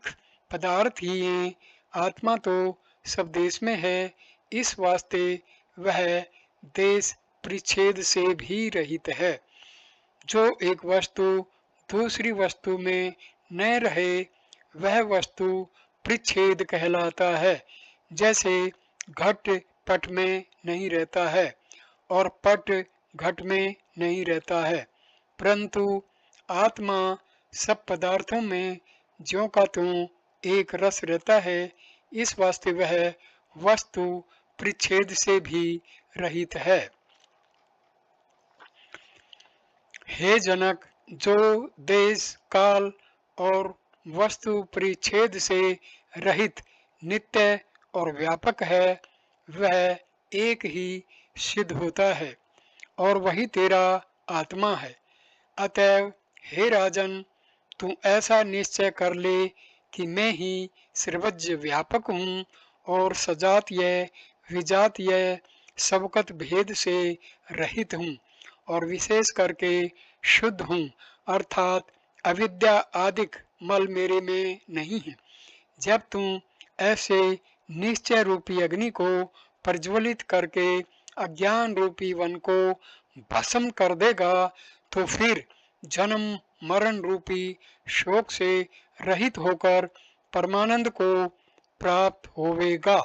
पदार्थ ही हैं। आत्मा तो सब देश में है, इस वास्ते वह देश परिच्छेद से भी रहित है। जो एक वस्तु दूसरी वस्तु में न रहे वह वस्तु परिच्छेद कहलाता है। जैसे घट पट में नहीं रहता है और पट घट में नहीं रहता है, परंतु आत्मा सब पदार्थों में ज्यों का त्यों एक रस रहता है। इस वास्ते वह वस्तु परिच्छेद से भी रहित है। हे जनक, जो देश काल और वस्तु परिच्छेद से रहित, नित्य और व्यापक है, वह एक ही सिद्ध होता है और वही तेरा आत्मा है। अतएव हे राजन, तू ऐसा निश्चय कर ले कि मैं ही सर्वज्ञ व्यापक हूँ और सजातीय विजातीय सबकत भेद से रहित हूँ और विशेष करके शुद्ध हूँ, अर्थात अविद्या आदिक मल मेरे में नहीं है। जब तुम ऐसे निश्चय रूपी अग्नि को प्रज्वलित करके अज्ञान रूपी वन को भस्म कर देगा, तो फिर जन्म मरण रूपी शोक से रहित होकर परमानंद को प्राप्त होवेगा।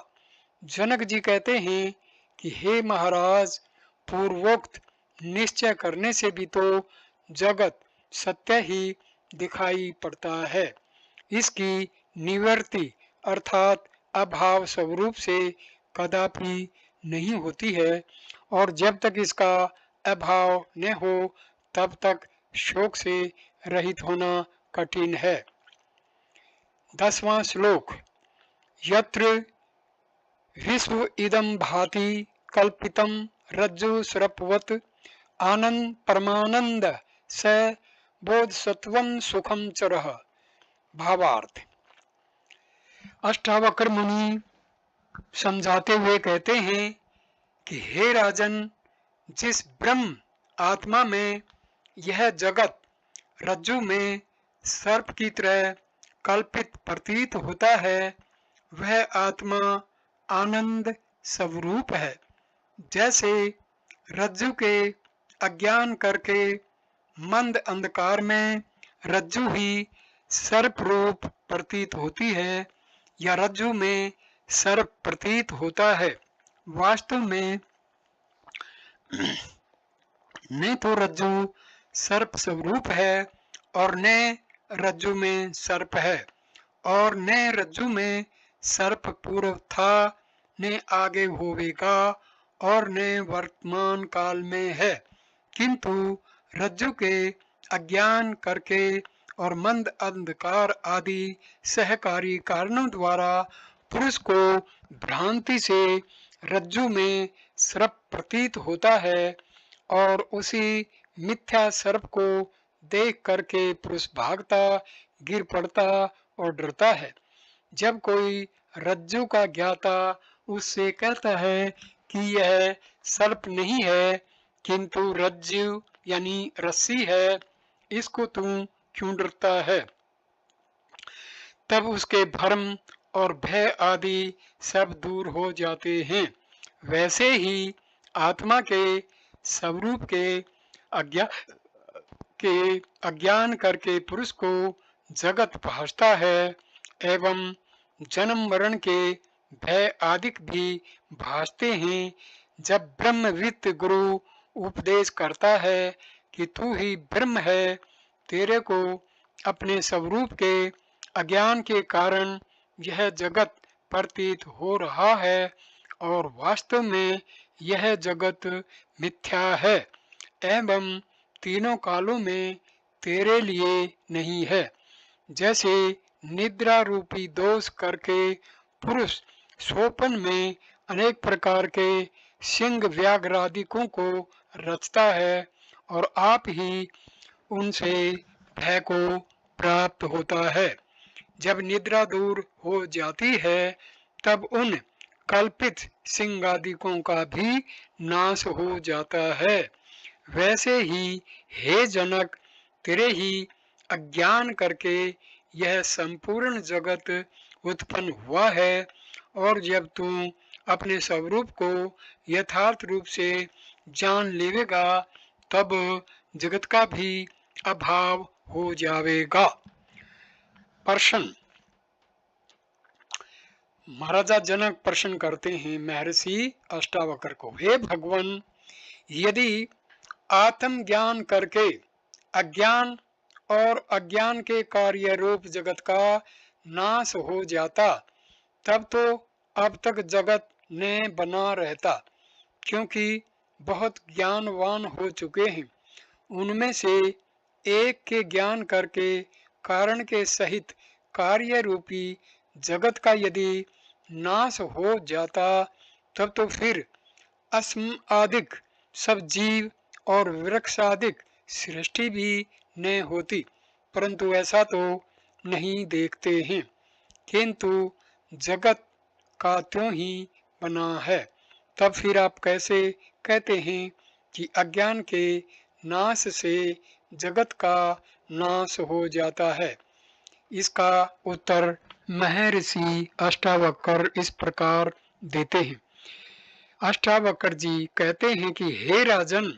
जनक जी कहते हैं कि हे महाराज, पूर्वोक्त निश्चय करने से भी तो जगत सत्य ही दिखाई पड़ता है। इसकी निवृत्ति अर्थात अभाव स्वरूप से कदापि नहीं होती है और जब तक इसका अभाव न हो तब तक शोक से रहित होना कठिन है। 10वां श्लोक। यत्र विश्व इदं भाति कल्पितं रज्जु सर्पवत् आनंद परमानंद स बोधसत्वं सुखम चरः। भावार्थ। अष्टावक्र मुनि समझाते हुए कहते हैं कि हे राजन, जिस ब्रह्म आत्मा में यह जगत रज्जु में सर्प की तरह कल्पित प्रतीत होता है, वह आत्मा आनंद स्वरूप है। जैसे रज्जु के अज्ञान करके मंद अंधकार में रज्जु ही सर्प रूप प्रतीत होती है या रज्जु में सर्प प्रतीत होता है, वास्तव में न तो रज्जु सर्प स्वरूप है और न रज्जु में सर्प है और न रज्जु में सर्प पूर्व था, न आगे होवेगा और न वर्तमान काल में है, किंतु रज्जु के अज्ञान करके और मंद अंधकार आदि सहकारी कारणों द्वारा पुरुष को भ्रांति से रज्जु में सर्प प्रतीत होता है और उसी मिथ्या सर्प को देख करके पुरुष भागता, गिर पड़ता और डरता है। जब कोई रज्जु का ज्ञाता उससे कहता है कि यह सर्प नहीं है किंतु रज्जु यानी रस्सी है, इसको तू क्यों डरता है, तब उसके भ्रम और भय आदि सब दूर हो जाते हैं। वैसे ही आत्मा के स्वरूप के अज्ञान करके पुरुष को जगत भासता है एवं जन्म मरण के भय आदिक भी भासते हैं। जब ब्रह्मविद गुरु उपदेश करता है कि तू ही ब्रह्म है, तेरे को अपने स्वरूप के अज्ञान के कारण यह जगत प्रतीत हो रहा है और वास्तव में यह जगत मिथ्या है एवं तीनों कालों में तेरे लिए नहीं है। जैसे निद्रा रूपी दोष करके पुरुष स्वप्न में अनेक प्रकार के सिंह व्याघ्र आदिकों को रचता है और आप ही उनसे भय को प्राप्त होता है। जब निद्रा दूर हो जाती है तब उन कल्पित सिंह आदिकों का भी नाश हो जाता है। वैसे ही हे जनक, तेरे ही अज्ञान करके यह संपूर्ण जगत उत्पन्न हुआ है और जब तू अपने स्वरूप को यथार्थ रूप से जान लेवेगा तब जगत का भी अभाव हो जाएगा। प्रश्न। महाराजा जनक प्रश्न करते हैं महर्षि अष्टावक्र को, हे भगवान, यदि आत्म ज्ञान करके अज्ञान और अज्ञान के कार्य रूप जगत का नाश हो जाता तब तो अब तक जगत ने बना रहता, क्योंकि बहुत ज्ञानवान हो चुके हैं। उनमें से एक के ज्ञान करके कारण के सहित कार्य रूपी जगत का यदि नाश हो जाता, तब तो फिर अस्म आदिक सब जीव और वृक्षादिक सृष्टि भी न होती। परंतु ऐसा तो नहीं देखते हैं, किंतु जगत का त्यों ही बना है। तब फिर आप कैसे कहते हैं कि अज्ञान के नाश से जगत का नाश हो जाता है? इसका उत्तर महर्षि अष्टावक्र इस प्रकार देते हैं। अष्टावक्र जी कहते हैं कि हे राजन,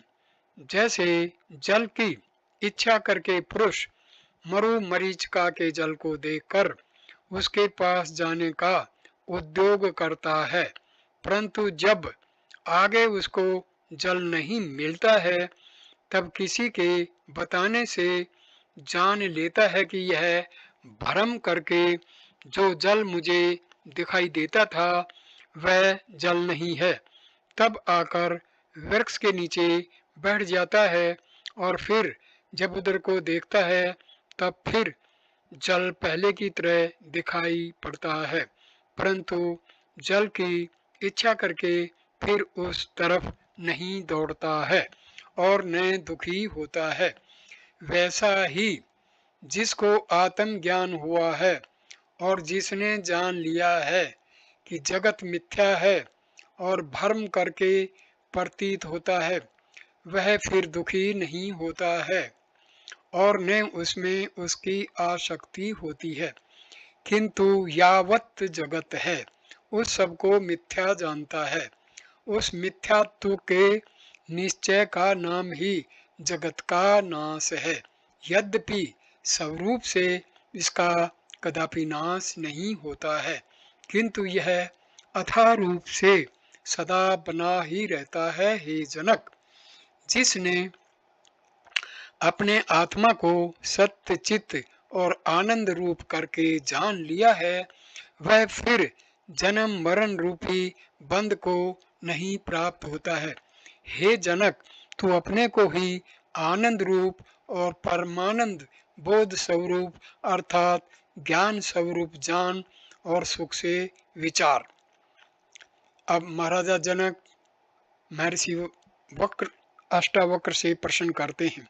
जैसे जल की इच्छा करके पुरुष मरु मरीचिका के जल को देखकर उसके पास जाने का उद्योग करता है, परंतु जब आगे उसको जल नहीं मिलता है, तब किसी के बताने से जान लेता है कि यह भ्रम करके जो जल मुझे दिखाई देता था वह जल नहीं है। तब आकर वृक्ष के नीचे बैठ जाता है और फिर जब उधर को देखता है तब फिर जल पहले की तरह दिखाई पड़ता है, परंतु जल की इच्छा करके फिर उस तरफ नहीं दौड़ता है और न दुखी होता है। वैसा ही जिसको आत्म ज्ञान हुआ है और जिसने जान लिया है कि जगत मिथ्या है और भ्रम करके प्रतीत होता है, वह फिर दुखी नहीं होता है और न उसमें उसकी आसक्ति होती है, किंतु यावत जगत है उस सबको मिथ्या जानता है। उस मिथ्यात्व के निश्चय का नाम ही जगत का नाश है। यद्यपि स्वरूप से इसका कदापि नाश नहीं होता है, किंतु यह अथाह रूप से सदा बना ही रहता है। हे जनक, जिसने अपने आत्मा को सत्य चित्त और आनंद रूप करके जान लिया है, वह फिर जन्म मरण रूपी बंध को नहीं प्राप्त होता है। हे जनक, तू अपने को ही आनंद रूप और परमानंद बोध स्वरूप अर्थात ज्ञान स्वरूप जान और सुख से विचार। अब महाराजा जनक महर्षि वक्र अष्टावक्र से प्रश्न करते हैं,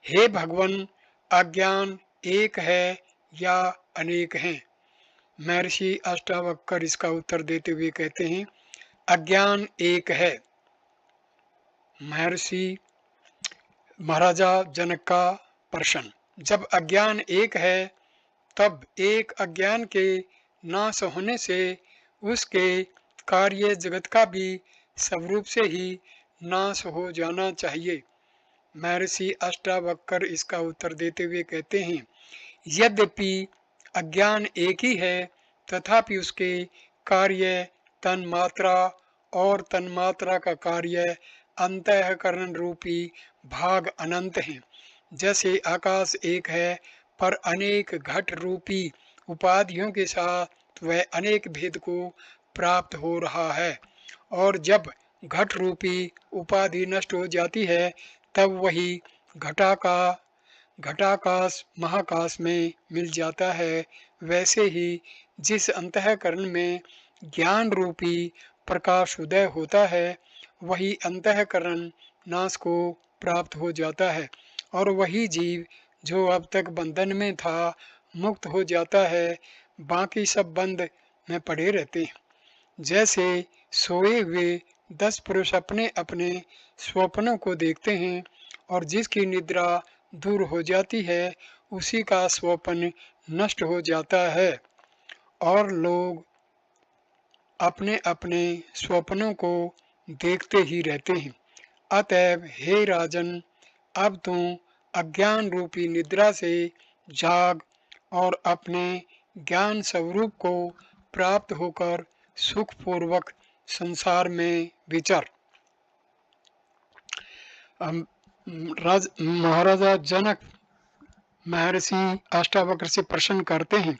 हे भगवान, अज्ञान एक है या अनेक हैं? महर्षि अष्टावक्र इसका उत्तर देते हुए कहते हैं, अज्ञान एक है। महर्षि महाराजा जनक का प्रश्न, जब अज्ञान एक है तब एक अज्ञान के नाश होने से उसके कार्य जगत का भी स्वरूप से ही नाश हो जाना चाहिए। महर्षि अष्टावक्र इसका उत्तर देते हुए कहते हैं, यद्यपि अज्ञान एक ही है, तथापि उसके कार्य तन्मात्रा और तन्मात्रा का कार्य अंतःकरण रूपी भाग अनंत हैं। जैसे आकाश एक है पर अनेक घट रूपी उपाधियों के साथ वह अनेक भेद को प्राप्त हो रहा है, और जब घट रूपी उपाधि नष्ट हो जाती है तब वही घटाकाश महाकाश में मिल जाता है। वैसे ही जिस अंतःकरण में ज्ञान रूपी प्रकाश उदय होता है, वही अंतःकरण नाश को प्राप्त हो जाता है और वही जीव जो अब तक बंधन में था मुक्त हो जाता है। बाकी सब बंध में पड़े रहते हैं। जैसे सोए हुए 10 पुरुष अपने अपने स्वप्नों को देखते हैं और जिसकी निद्रा दूर हो जाती है उसी का स्वप्न नष्ट हो जाता है और लोग अपने अपने स्वप्नों को देखते ही रहते हैं। अतएव हे राजन, अब तुम अज्ञान रूपी निद्रा से जाग और अपने ज्ञान स्वरूप को प्राप्त होकर सुखपूर्वक संसार में विचर। महाराजा जनक महर्षि अष्टावक्र से प्रश्न करते हैं,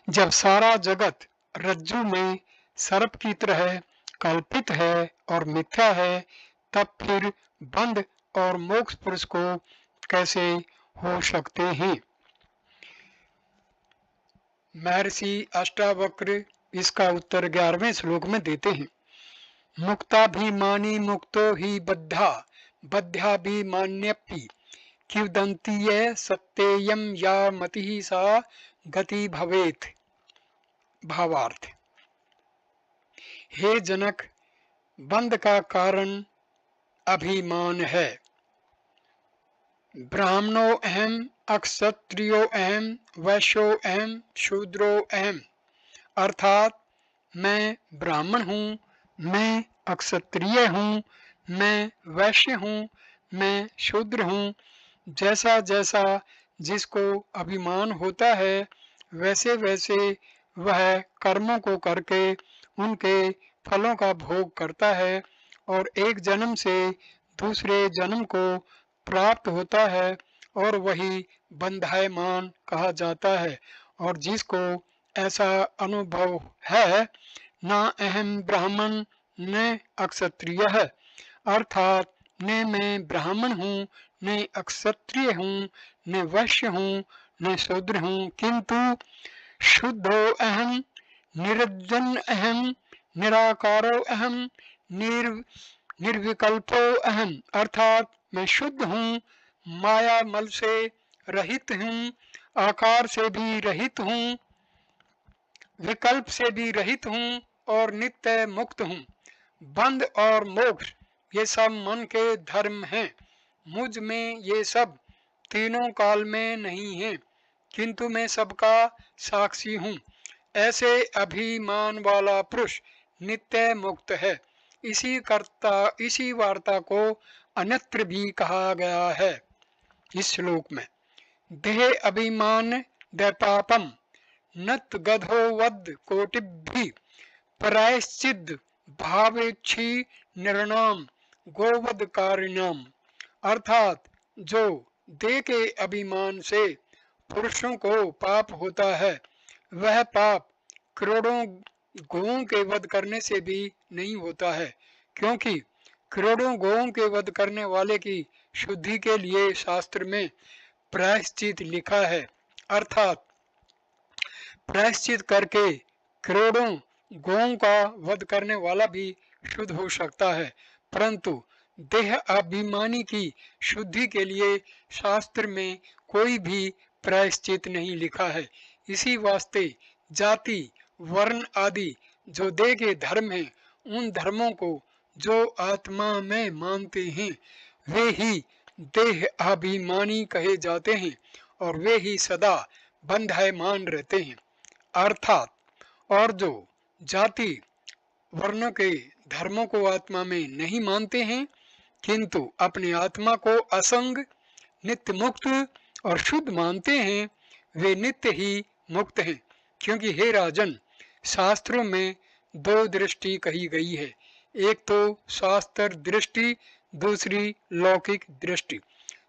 जब सारा जगत रज्जु में सर्प की तरह कल्पित है और मिथ्या है, तब फिर बंध और मोक्ष पुरुष को कैसे हो सकते हैं। महर्षि अष्टावक्र इसका उत्तर 11वें श्लोक में देते हैं। मुक्ताभिमानी मुक्तो ही बद्धा बद्धाभिमान्यपि किंवदंतीय सत्येयम या मति सा गति भवेत्। भावार्थ, हे जनक, बंध का कारण अभिमान है। ब्राह्मणो अहम, अक्षत्रियो अहम, वैश्यो अहम, शूद्रो अहम, अर्थात मैं ब्राह्मण हूँ, मैं अक्षत्रिय हूँ, मैं वैश्य हूँ, मैं शूद्र हूँ। जैसा जैसा जिसको अभिमान होता है वैसे वैसे वह कर्मों को करके उनके फलों का भोग करता है और एक जन्म से दूसरे जन्म को प्राप्त होता है और वही बंधायमान कहा जाता है। और जिसको ऐसा अनुभव है, न अहम ब्राह्मण न अक्षत्रिय है, अर्थात न मैं ब्राह्मण हूँ, न अक्षत्रिय हूँ, न वैश्य हूँ, न शूद्र हूँ, किंतु शुद्धो अहम, निरंजन अहम, निराकारो अहम, निर्विकल्पो अहम, अर्थात मैं शुद्ध हूँ, माया मल से रहित हूँ, आकार से भी रहित हूँ, विकल्प से भी रहित हूँ और नित्य मुक्त हूँ। बंध और मोक्ष ये सब मन के धर्म हैं। मुझ में ये सब तीनों काल में नहीं है, किंतु मैं सबका साक्षी हूँ। ऐसे अभिमान वाला पुरुष नित्य मुक्त है। इसी वार्ता को अन्यत्र भी कहा गया है। इस श्लोक में देह अभिमान दैपापम नत गधो वद कोटिभि प्रायश्चिद भावेक्षी निर्णाम गोवध कारिणाम, अर्थात जो देह के अभिमान से पुरुषों को पाप होता है वह पाप करोड़ों गौओं के वध करने से भी नहीं होता है, क्योंकि करोड़ों गौओं के वध करने वाले की शुद्धि के लिए शास्त्र में प्रायश्चित लिखा है। अर्थात प्रायश्चित करके करोड़ों गौओं का वध करने वाला भी शुद्ध हो सकता है, परंतु देह अभिमानी की शुद्धि के लिए शास्त्र में कोई भी प्रायश्चित नहीं लिखा है। इसी वास्ते जाति वर्ण आदि जो देह के धर्म हैं, उन धर्मों को जो आत्मा में मानते हैं वे ही देह अभिमानी कहे जाते हैं और वे ही सदा बंधायमान रहते हैं। अर्थात और जो जाति वर्णों के धर्मों को आत्मा में नहीं मानते हैं किंतु अपनी आत्मा को असंग नित्य मुक्त और शुद्ध मानते हैं, वे नित्य ही मुक्त हैं। क्योंकि हे राजन, शास्त्रों में दो दृष्टि कही गई है, एक तो शास्त्र दृष्टि, दूसरी लौकिक दृष्टि।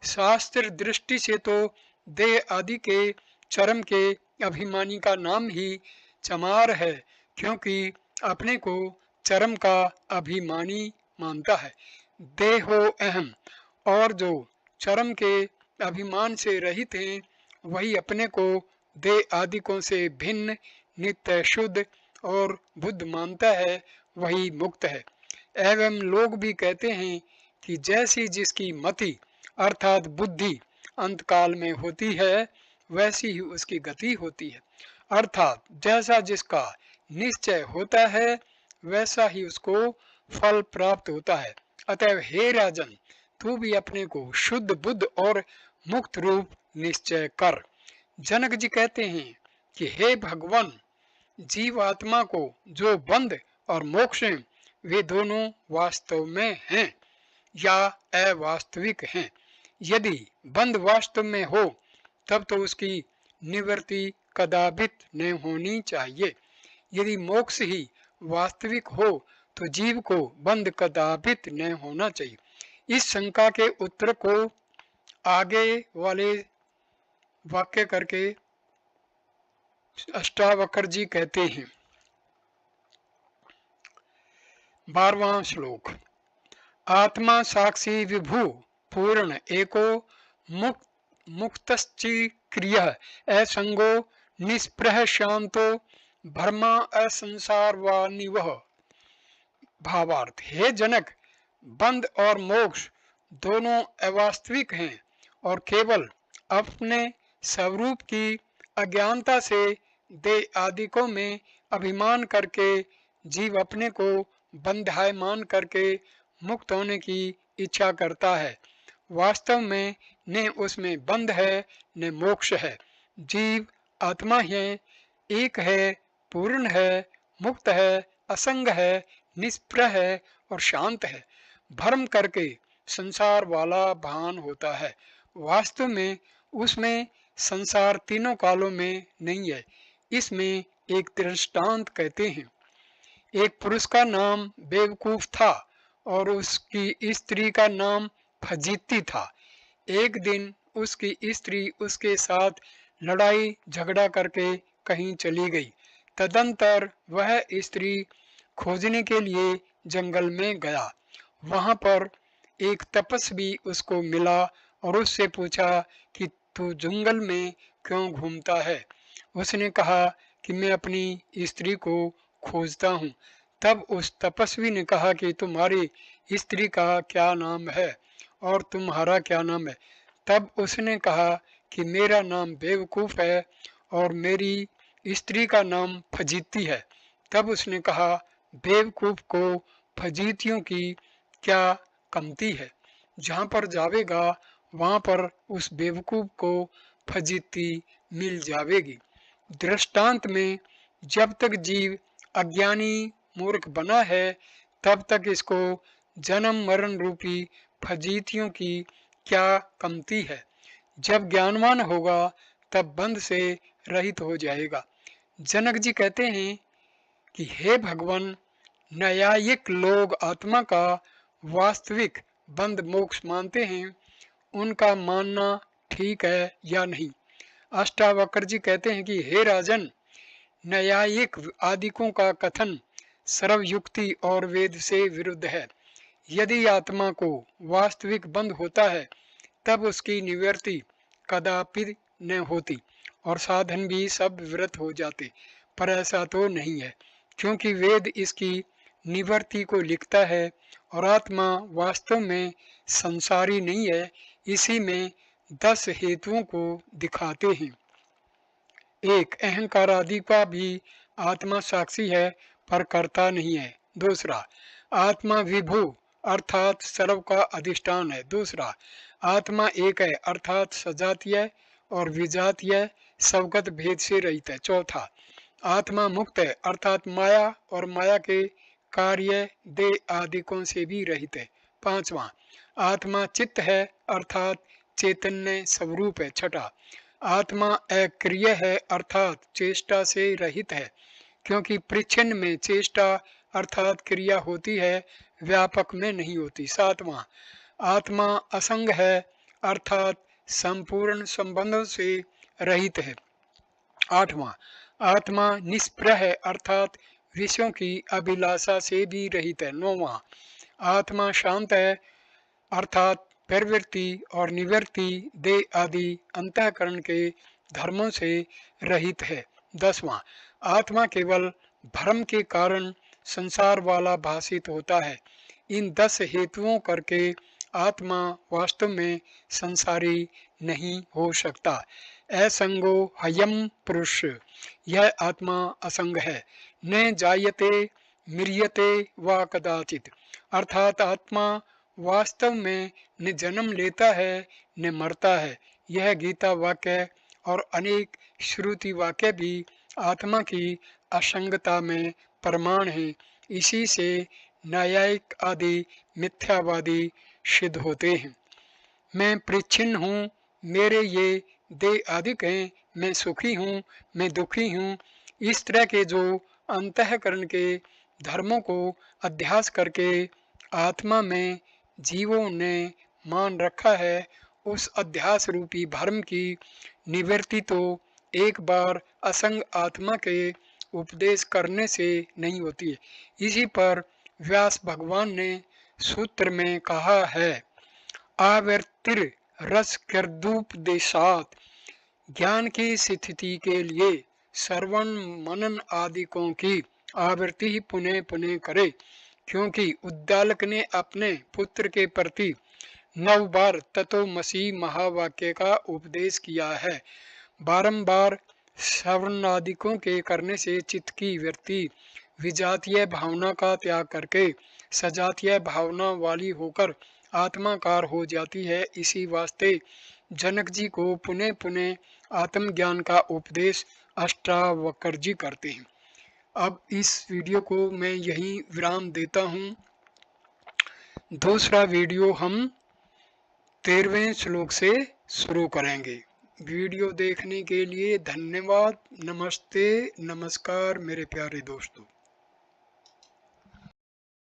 शास्त्र दृष्टि से तो देह आदि के चरम के अभिमानी का नाम ही चमार है, क्योंकि अपने को चरम का अभिमानी मानता है। देहो अहम, और जो चरम के अभिमान से रहित हैं वही अपने को देह आदिकों से भिन्न नित्य शुद्ध और बुद्ध मानता है, वही मुक्त है। एवं लोग भी कहते हैं कि जैसी जिसकी मति अर्थात बुद्धि अंतकाल में होती है वैसी ही उसकी गति होती है, अर्थात जैसा जिसका निश्चय होता है वैसा ही उसको फल प्राप्त होता है। अतएव हे राजन, तू भी अपने को शुद्ध बुद्ध और मुक्त रूप निश्चय कर। जनक जी कहते हैं कि हे भगवान, जीवात्मा को जो बंध और मोक्ष हैं वे दोनों वास्तव में हैं या अवास्तविक हैं। यदि बंध वास्तव में हो तब तो उसकी निवृत्ति कदापित नहीं होनी चाहिए। यदि मोक्ष ही वास्तविक हो तो जीव को बंध कदापित नहीं होना चाहिए। इस शंका के उत्तर को आगे वाले वाक्य करके अष्टावक्र जी कहते हैं। 12वां श्लोक। आत्मा साक्षी विभु पूर्ण एको मुक्त मुक्तश्चिक्रियः असंगो निस्पृह शांतो भरमा असंसारवानिवः। भावार्थ, हे जनक, बंध और मोक्ष दोनों अवास्तविक हैं और केवल अपने स्वरूप की अज्ञानता से देह आदिकों में अभिमान करके जीव अपने को बंधाय मान करके मुक्त होने की इच्छा करता है। वास्तव में न उसमें बंध है न मोक्ष है। जीव आत्मा है, एक है, पूर्ण है, मुक्त है, असंग है, निष्प्रह है और शांत है। भ्रम करके संसार वाला भान होता है। वास्तव में उसमें संसार तीनों कालों में नहीं है। इसमें एक दृष्टांत कहते हैं। एक पुरुष का नाम बेवकूफ था और उसकी स्त्री का नाम फजीती था। एक दिन उसकी स्त्री उसके साथ लड़ाई झगड़ा करके कहीं चली गई। तदंतर वह स्त्री खोजने के लिए जंगल में गया। वहां पर एक तपस्वी उसको मिला और उससे पूछा कि तू जंगल में क्यों घूमता है। उसने कहा कि मैं अपनी स्त्री को खोजता हूँ। तब उस तपस्वी ने कहा कि तुम्हारी स्त्री का क्या नाम है और तुम्हारा क्या नाम है। तब उसने कहा कि मेरा नाम बेवकूफ है और मेरी स्त्री का नाम फजीती है। तब उसने कहा, बेवकूफ को फजीतियों की क्या कमती है। जहाँ पर जावेगा वहाँ पर उस बेवकूफ को फजीती मिल जावेगी। दृष्टांत में जब तक जीव अज्ञानी मूर्ख बना है तब तक इसको जन्म मरण रूपी फजीतियों की क्या कमती है। जब ज्ञानवान होगा तब बंध से रहित हो जाएगा। जनक जी कहते हैं कि हे भगवान, न्यायिक लोग आत्मा का वास्तविक बंध मोक्ष मानते हैं, उनका मानना ठीक है या नहीं। अष्टावक्र जी कहते हैं कि हे राजन, न्यायिक आदिकों का कथन सर्वयुक्ति और वेद से विरुद्ध है। यदि आत्मा को वास्तविक बंध होता है तब उसकी निवृत्ति कदापि न होती और साधन भी सब विवृत हो जाते, पर ऐसा तो नहीं है, क्योंकि वेद इसकी निवृत्ति को लिखता है और आत्मा वास्तव में संसारी नहीं है। इसी में 10 हेतुओं को दिखाते हैं। एक, अहंकार आदि का भी आत्मा साक्षी है पर कर्ता नहीं है। दूसरा, आत्मा विभु अर्थात सर्व का अधिष्ठान है। दूसरा, आत्मा एक है अर्थात सजातीय और विजातीय स्वगत भेद से रहित है। चौथा, आत्मा मुक्त है अर्थात माया और माया के कार्य देह आदिकों से भी रहित है। पांचवा, आत्मा चित्त है अर्थात चैतन्य स्वरूप है। छठा, आत्मा अक्रिय है अर्थात चेष्टा से रहित है, क्योंकि परिच्छिन्न में चेष्टा अर्थात क्रिया होती है, व्यापक में नहीं होती। सातवां, आत्मा असंग है अर्थात संपूर्ण संबंधों से रहित है। आठवां, आत्मा निष्प्रह है अर्थात विषयों की अभिलाषा से भी रहित है। नौवां, आत्मा शांत है अर्थात प्रवृत्ति और निवृत्ति देह आदि अंतःकरण के धर्मों से रहित है। 10वां, आत्मा केवल भ्रम के कारण संसार वाला भाषित होता है। इन 10 हेतुओं करके आत्मा वास्तव में संसारी नहीं हो सकता। असंगो हयम पुरुष, यह आत्मा असंग है। न जायते म्रियते व कदाचित, अर्थात आत्मा वास्तव में न जन्म लेता है न मरता है। यह गीता वाक्य और अनेक श्रुति वाक्य भी आत्मा की असंगता में प्रमाण है। इसी से न्यायिक आदि मिथ्यावादी सिद्ध होते हैं। मैं परिच्छिन्न हूँ, मेरे ये देह आदिक हैं, मैं सुखी हूँ, मैं दुखी हूँ। इस तरह के जो अंतःकरण के धर्मों को अध्यास करके आत्मा में जीवों ने मान रखा है, उस अध्यास रूपी भ्रम की निवृत्ति तो एक बार असंग आत्मा के उपदेश करने से नहीं होती है। इसी पर व्यास भगवान ने सूत्र में कहा है, आवर्तिर रस कृदुपदेशात, ज्ञान की स्थिति के लिए श्रवण मनन आदिकों की आवृत्ति पुनः पुनः करे, क्योंकि उद्दालक ने अपने पुत्र के प्रति 9 बार तत्वमसि महावाक्य का उपदेश किया है। बारंबार श्रवणादिकों के करने से चित्त की वृत्ति विजातीय भावना का त्याग करके सजातीय भावना वाली होकर आत्माकार हो जाती है। इसी वास्ते जनक जी को पुनः पुनः आत्मज्ञान का उपदेश अष्टावक्र जी करते हैं। अब इस वीडियो को मैं यहीं विराम देता हूँ। दूसरा वीडियो हम 13वें श्लोक से शुरू करेंगे। वीडियो देखने के लिए धन्यवाद। नमस्ते, नमस्कार मेरे प्यारे दोस्तों।